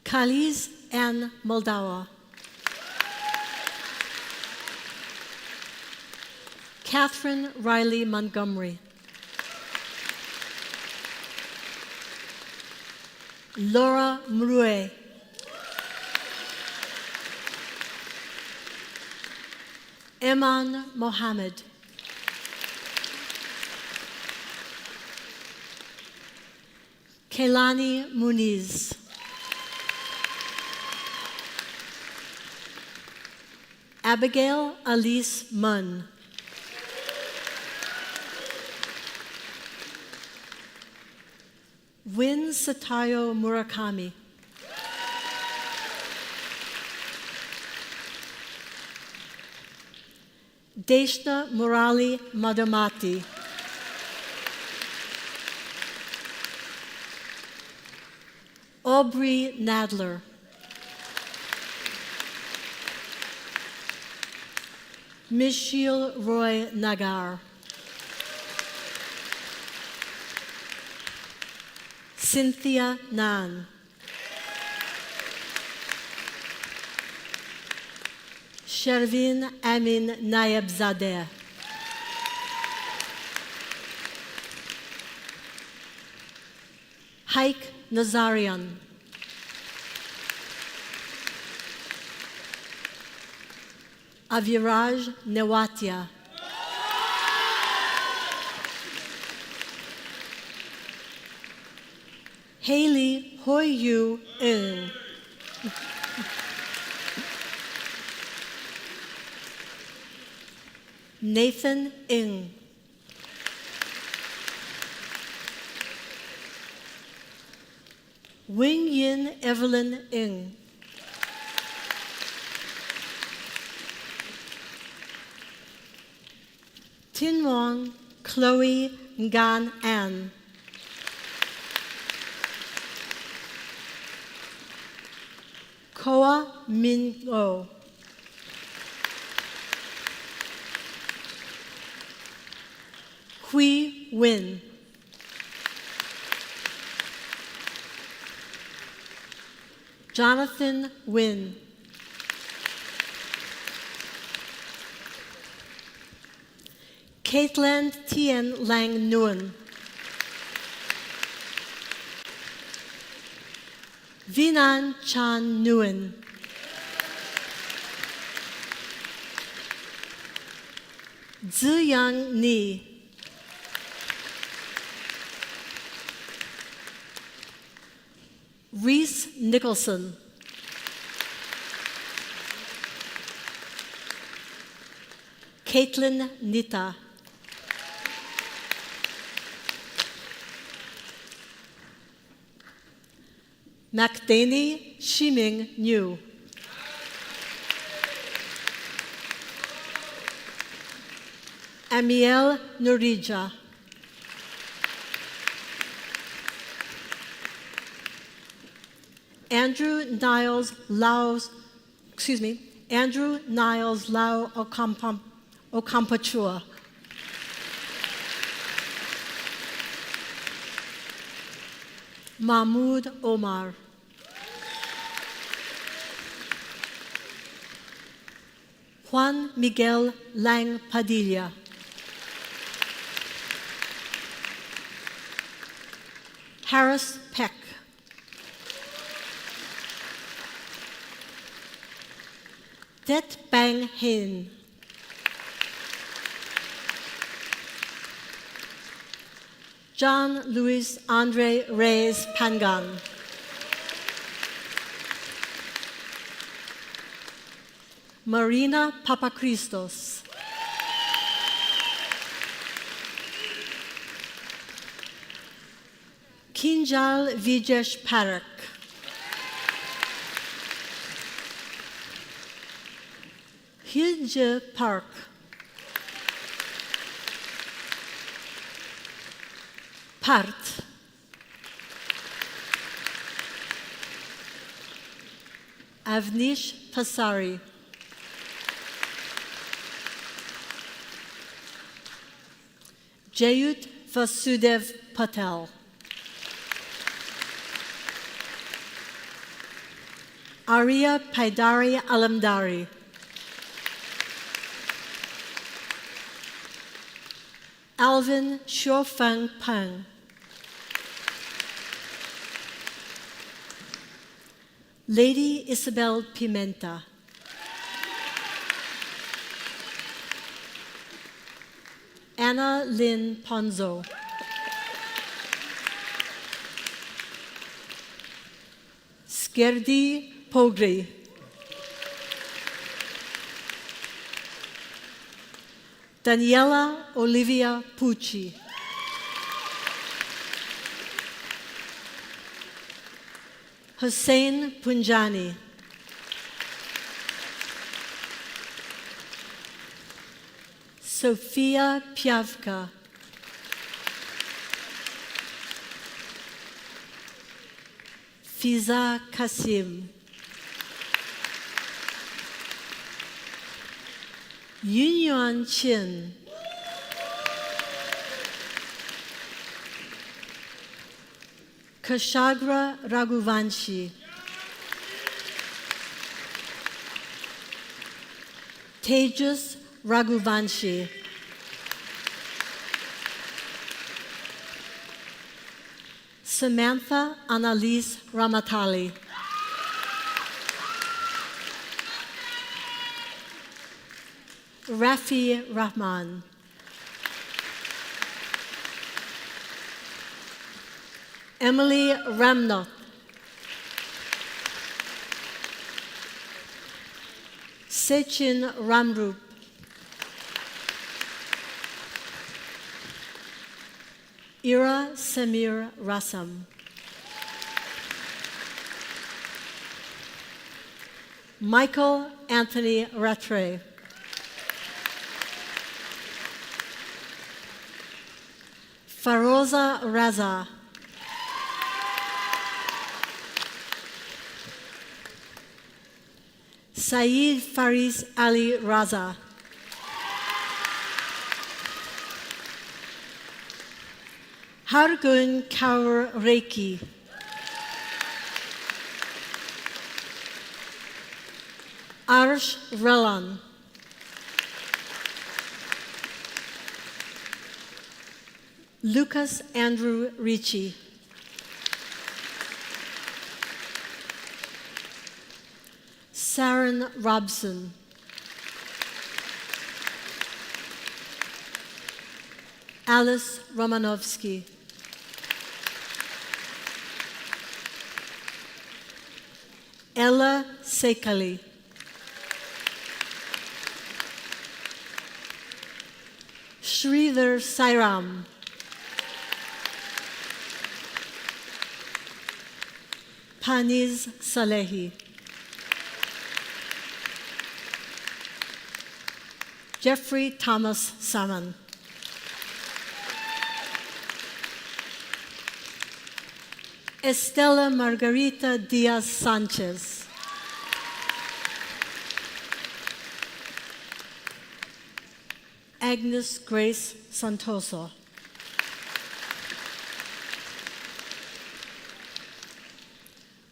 Khaliz Ann Moldawa, Catherine Riley Montgomery, Laura Mrue, Eman Mohammed, Kehlani Muniz, Abigail Alice Munn, Win Satayo Murakami, Deshna Murali Madamati, Aubrey Nadler, Michelle Roy Nagar, Cynthia Nan, Shervin Amin Nayebzadeh, Haik Nazarian, Aviraj Newatia, Haley Hoyu Ng, Nathan Ng, Wing Yin Evelyn Ng, Tin Wong Chloe Ngan An, Koa Min O, Hui Win, Jonathan Win, Caitlin Tien Lang Nguyen, Vinan Chan Nguyen, Ziyang Ni, Reese Nicholson, Caitlin Nita, Macdani Shiming New, Amiel Nurija, Andrew Niles Lau Okampachua, Mahmoud Omar, Juan Miguel Lang Padilla, Harris Peck, Det Bang Hin. John Luis Andre Reyes Pangan. Marina Papachristos. Kinjal Vijesh Parak. Hilje Park. Part. Avnish Pasari. Jayut Vasudev Patel. Arya Paidari Alamdari. Alvin Shuofeng Peng. Lady Isabel Pimenta. Anna Lynn Ponzo. Skerdi Pogri. Daniela Olivia Pucci. Hussein Punjani. Sofia Piavka. Fiza Kasim. Yunyuan Chin. Kashagra Raghuvanshi. Tejas Raghuvanshi. Samantha Annalise Ramatali. Rafi Rahman. Emily Ramnath. Sechin Ramrup. Ira Samir Rasam. Michael Anthony Rattray. Faroza Raza. Saeed Faris Ali Raza. Hargun Kaur Reiki. Arsh Relan. Lucas Andrew Ricci. Saren Robson. Alice Romanovsky. Ella Sekali. Sridhar Sairam. Paniz Salehi. Jeffrey Thomas Saman. Estela Margarita Diaz Sanchez. Agnes Grace Santoso.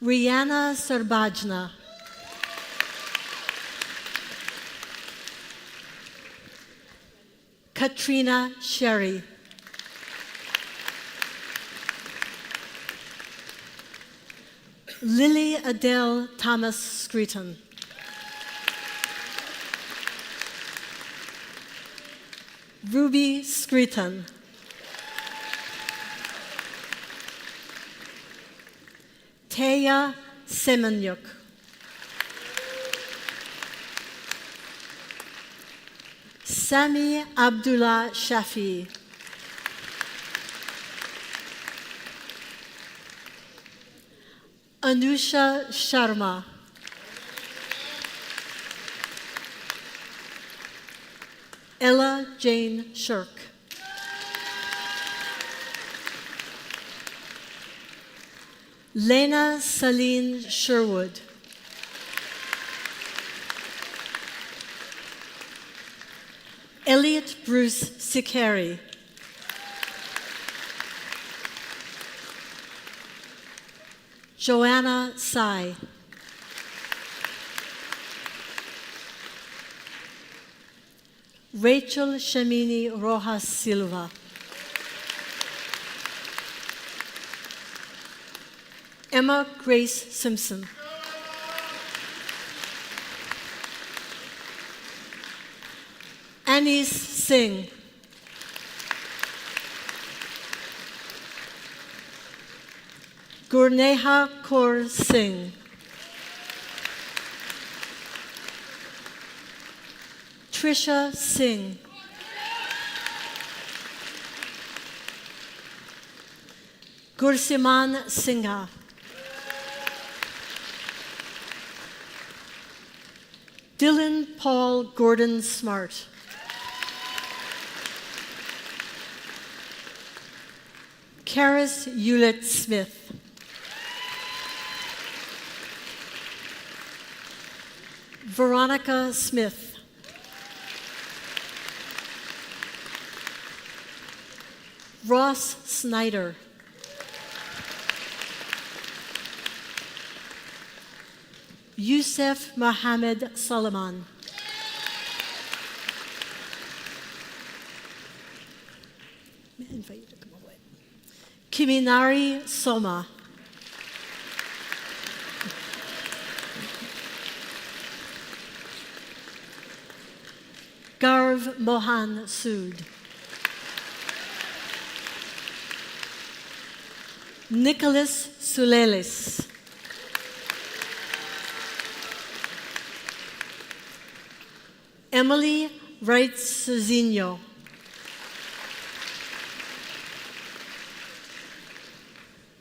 Rihanna Sarbajna. Katrina Sherry. Lily Adele Thomas Screeton. Ruby Screeton. Taya Semenyuk. Sami Abdullah Shafi. Anusha Sharma. Ella Jane Shirk. Lena Celine Sherwood. Elliot Bruce Sikari. Joanna Sai. Rachel Shamini Rojas Silva. Emma Grace Simpson. Anis Singh. Gurneha Kaur Singh. Trisha Singh. Gursiman Singha. Dylan Paul Gordon Smart. Karis Hewlett Smith. Veronica Smith. Ross Snyder. Youssef Mohammed Solomon. May I invite you to come away? Kiminari Soma. Garv Mohan Sood. Nicholas Sulelis. Emily Wright Cezinho.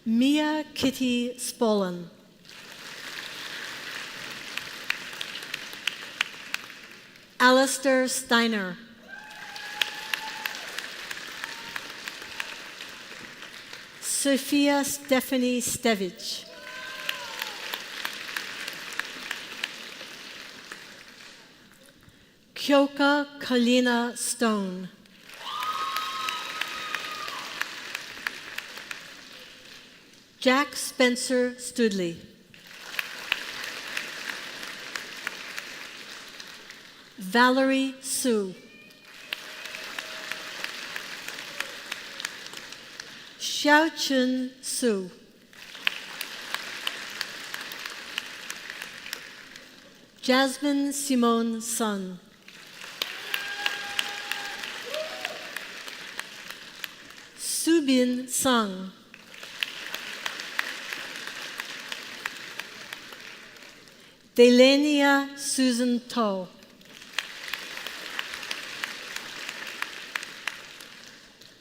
Mia Kitty Spollen. Alistair Steiner. Sophia Stephanie Stevich. Kyoka Kalina Stone. Jack Spencer Studley. Valerie Sue. Xiaochun Su. Jasmine Simone Sun. Subin Sung. Delania Susan To.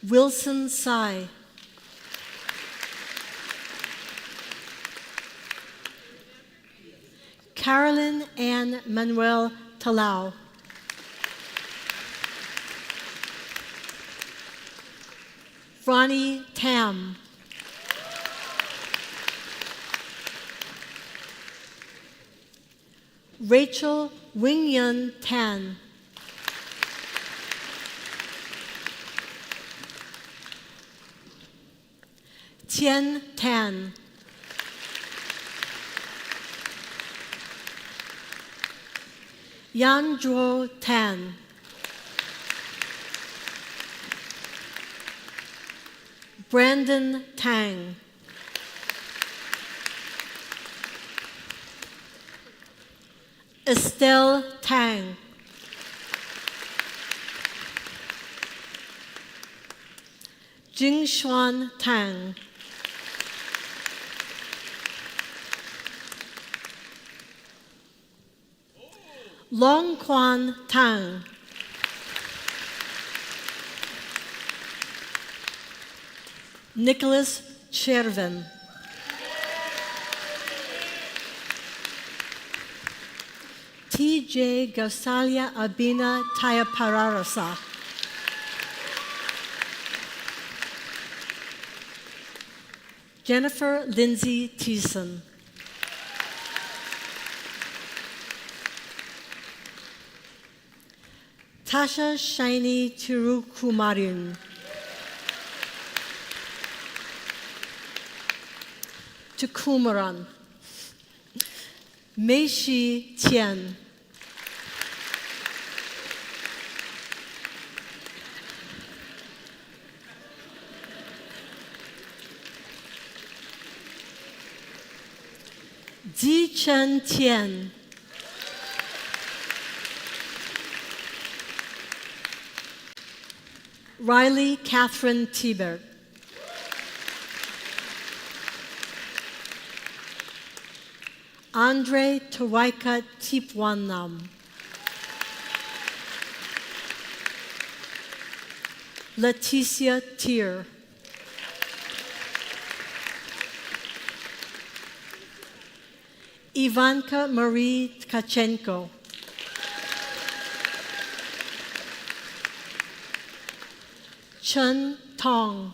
Wilson Tsai. Carolyn Ann Manuel Talau. Ronnie Tam. Rachel Wingyun Tan. Tien Tan. Yan Zhuo Tan. Brandon Tang. Estelle Tang. Jingshuan Tang. Long Quan Tang. Nicholas Chervin. T.J. Gausalia Abina Tayapararasa. Jennifer Lindsay Thiessen. Tasha Shaini Tirukumarin. Tukumaran. Meishi Tian. Ji Chen Tian. Riley Catherine Tibert. Andre Tawaika Tipwanam. Leticia Tier. Ivanka Marie Tkachenko. Chen Tong.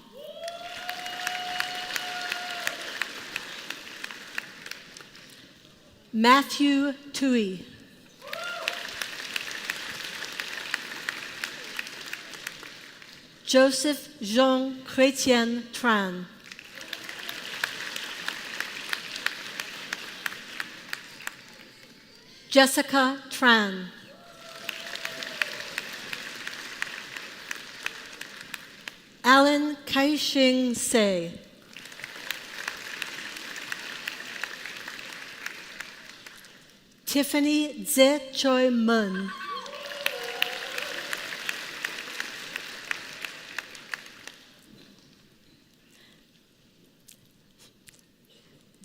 Matthew Tui. Joseph Jean Chrétien Tran. Jessica Tran. Alan Kaixing Se. Tiffany Ze Choi Mun.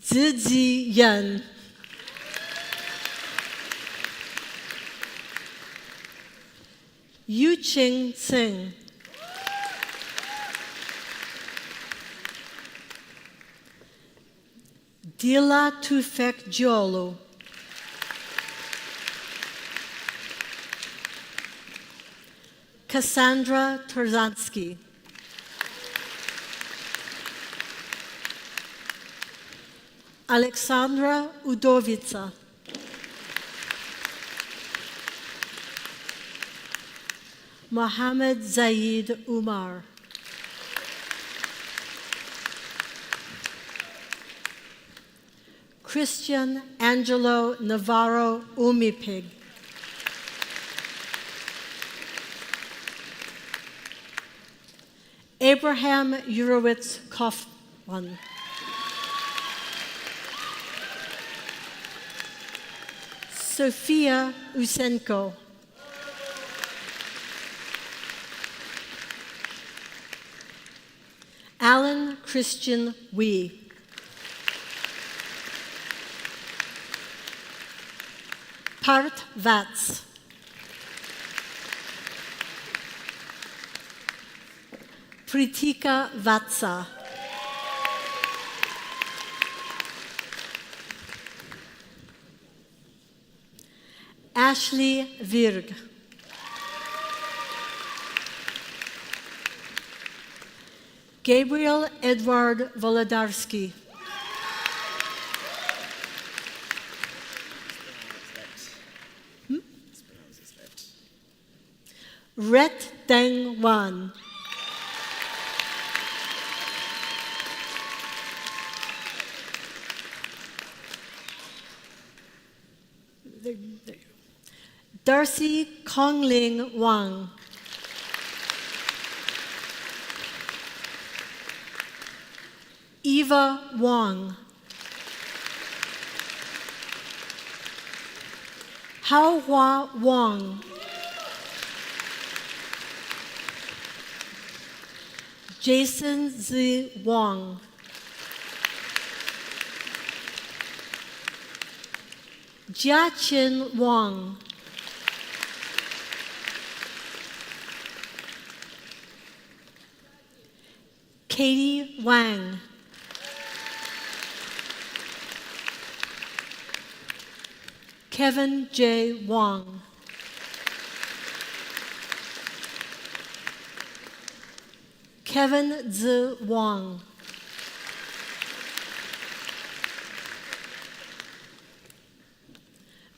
Zizi Yan. Yu Ching Sing. Dila Tufek Jolo. Cassandra Torzansky. Alexandra Udovica. Mohammed Zaid Umar. Christian Angelo Navarro Umipig. Abraham Urowitz Kaufman. Sophia Usenko. Alan Christian Wee. Part Vats. Pritika Vatsa. Ashley Virg. Gabriel Edward Wolodarski. Ret Deng Wan. Darcy Kongling Wang. Eva Wang. Hao Hua Wang. Jason Z. Wong. Jiaqin Wang. Katie Wang. Kevin J. Wong. Kevin Z. Wong.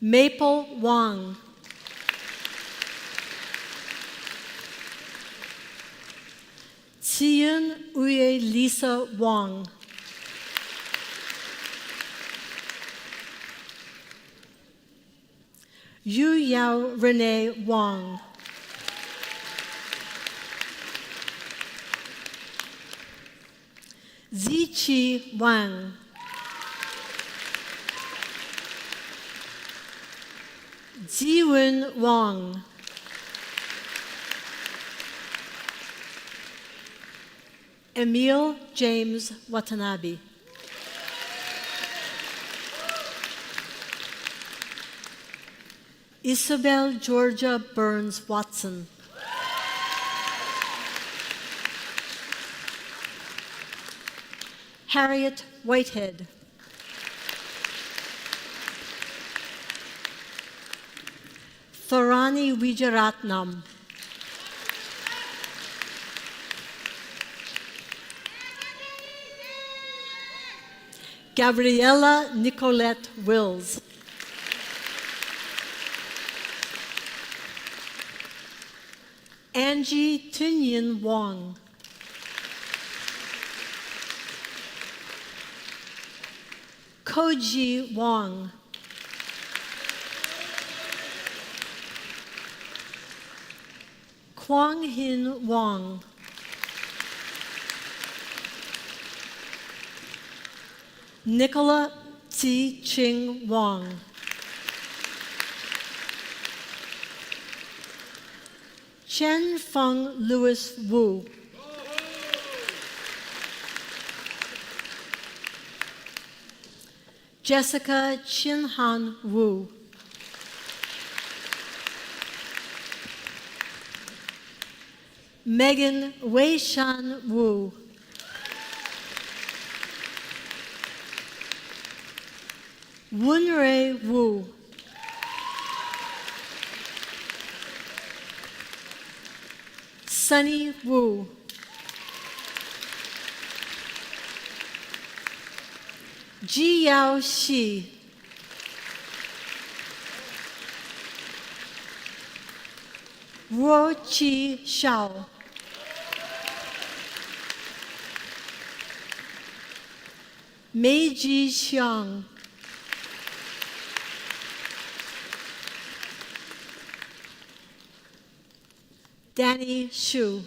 Maple Wang. Tsiyun Uye Lisa Wang. Yu Yao Renee Wang. Ziqi Wang. Ziwen Wang. Emil James Watanabe. Isabel Georgia Burns Watson. Harriet Whitehead. Thorani Wijaratnam. Gabriella Nicolette Wills. Angie Tunyin Wong. Koji Wong. Kwang Hin Wong. Nicola T. Ching Wong. Chen Feng Louis Wu. Jessica Chin Han Wu. Megan Wei Shan Wu. Wunrei Wu. Sunny Wu. Ji Yao Shi. Ruo Qi Shao. Meiji Xiang. Danny Xu.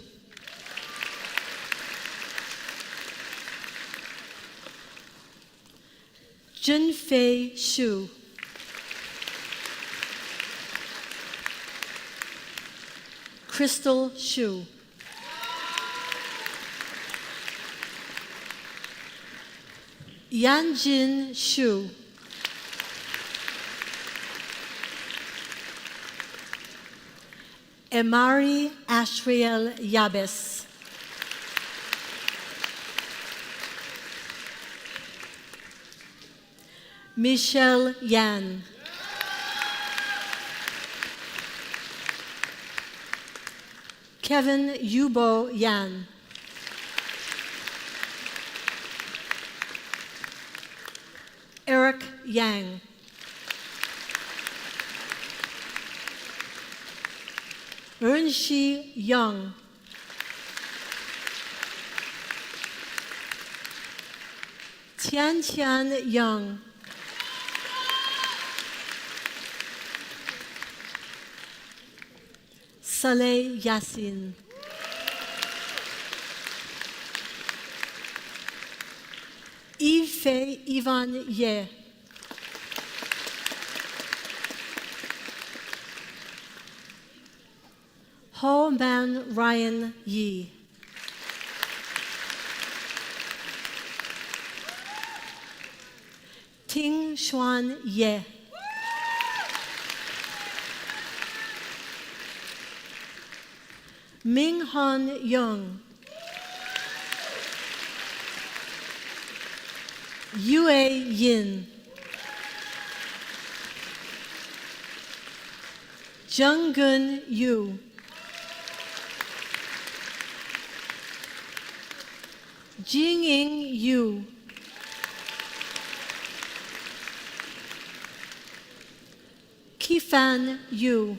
Junfei Xu. Crystal Xu. Yanjin Xu. Emari Ashriel Yabes. Michelle Yan. Kevin Yubo Yan. Eric Yang. Renshi Young. Tian Tian Young. Saleh Yassin. Ife Ivan Ye. Ho Man Ryan Yi. Ting Xuan Ye. Ming Han Young. Yue Yin. Junggun Yu. Jingying Yu. Qifan Yu.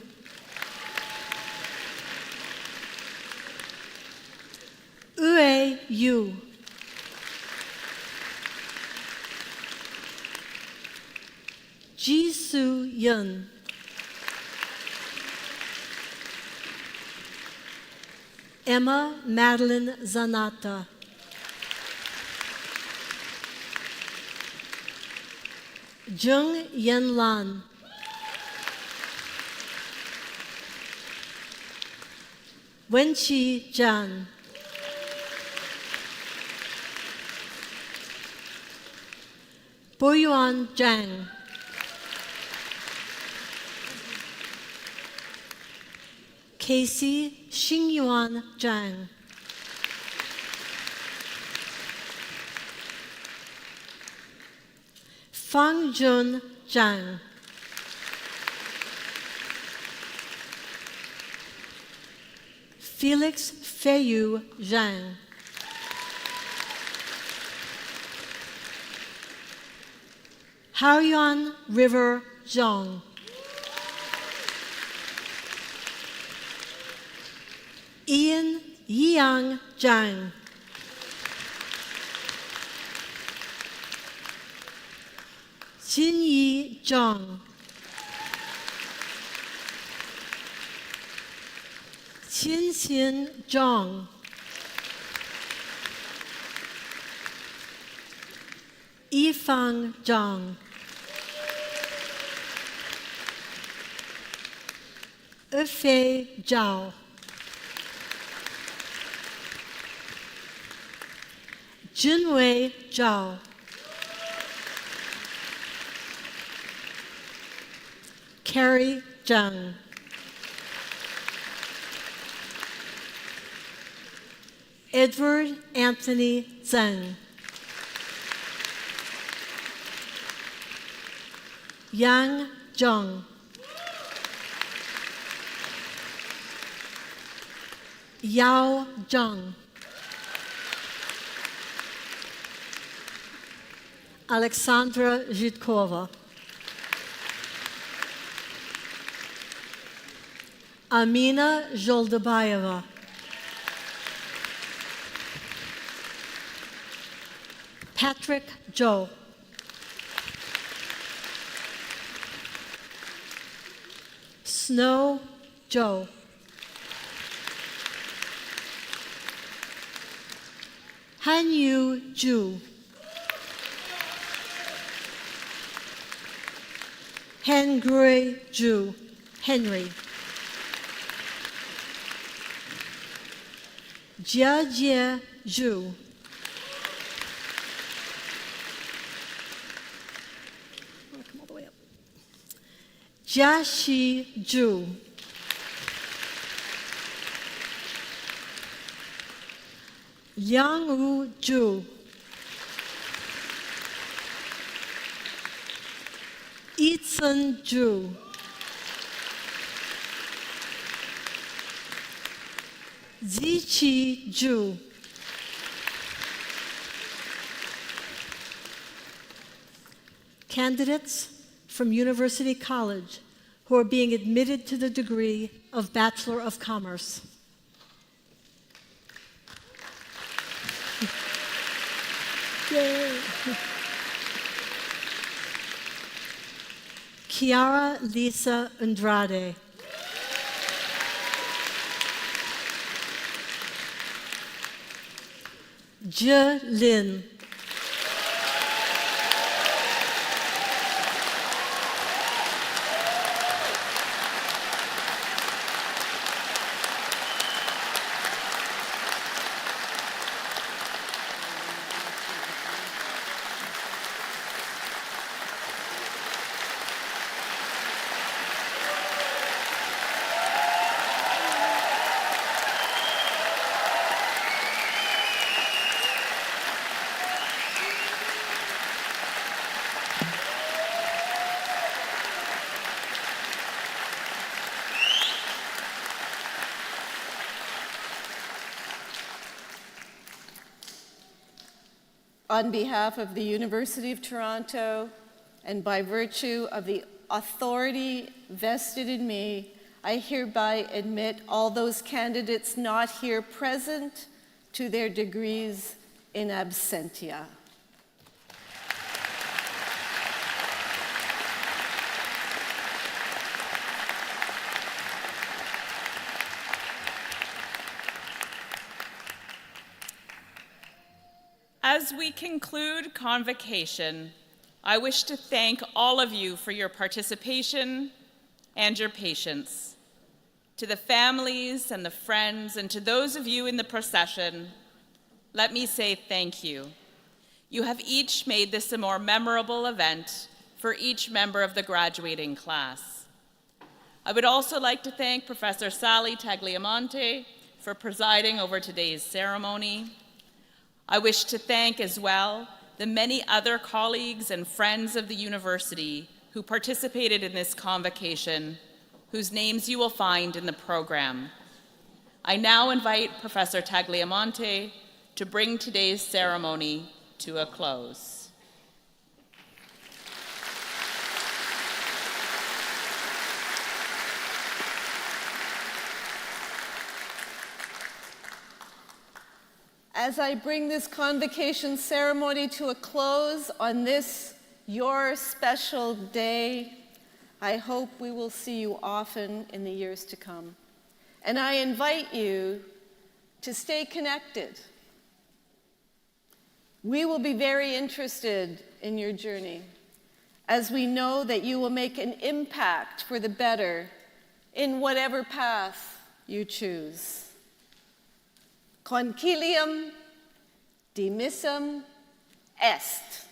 Ue Yu. Jisoo Yun. Emma Madeline Zanata. Jung Yen Lan. Wenqi Zhan. Boyuan Zhang. Casey Xingyuan Zhang. Fang Jun Zhang. Felix Feiyu Zhang. Haoyuan River Zhang. Ian Yang Zhang. Jinyi Zhang. Qinxin Zhang. Yifang Zhang. Efei Zhao. Junwei Zhao. Carrie Zhang. Edward Anthony Zhang. Yang Zhang. Yao Zhang. Alexandra Zhitkova. Amina Zholdabayeva. Patrick Zhou. Snow Zhou. Hanyu Zhu. Henry Zhu. Henry. Jiajie Zhu. Come all the way up. Jiaxi Zhu. Liangwu Zhu. Yitsun Zhu. Ziqi Zhu. Candidates from University College who are being admitted to the degree of Bachelor of Commerce. Yay. Kiara Lisa Andrade. Zhe Lin. On behalf of the University of Toronto, and by virtue of the authority vested in me, I hereby admit all those candidates not here present to their degrees in absentia. As we conclude Convocation, I wish to thank all of you for your participation and your patience. To the families and the friends, and to those of you in the procession, let me say thank you. You have each made this a more memorable event for each member of the graduating class. I would also like to thank Professor Sally Tagliamonte for presiding over today's ceremony. I wish to thank as well the many other colleagues and friends of the university who participated in this convocation, whose names you will find in the program. I now invite Professor Tagliamonte to bring today's ceremony to a close. As I bring this convocation ceremony to a close on this, your special day, I hope we will see you often in the years to come. And I invite you to stay connected. We will be very interested in your journey, as we know that you will make an impact for the better in whatever path you choose. Concilium dimissum est.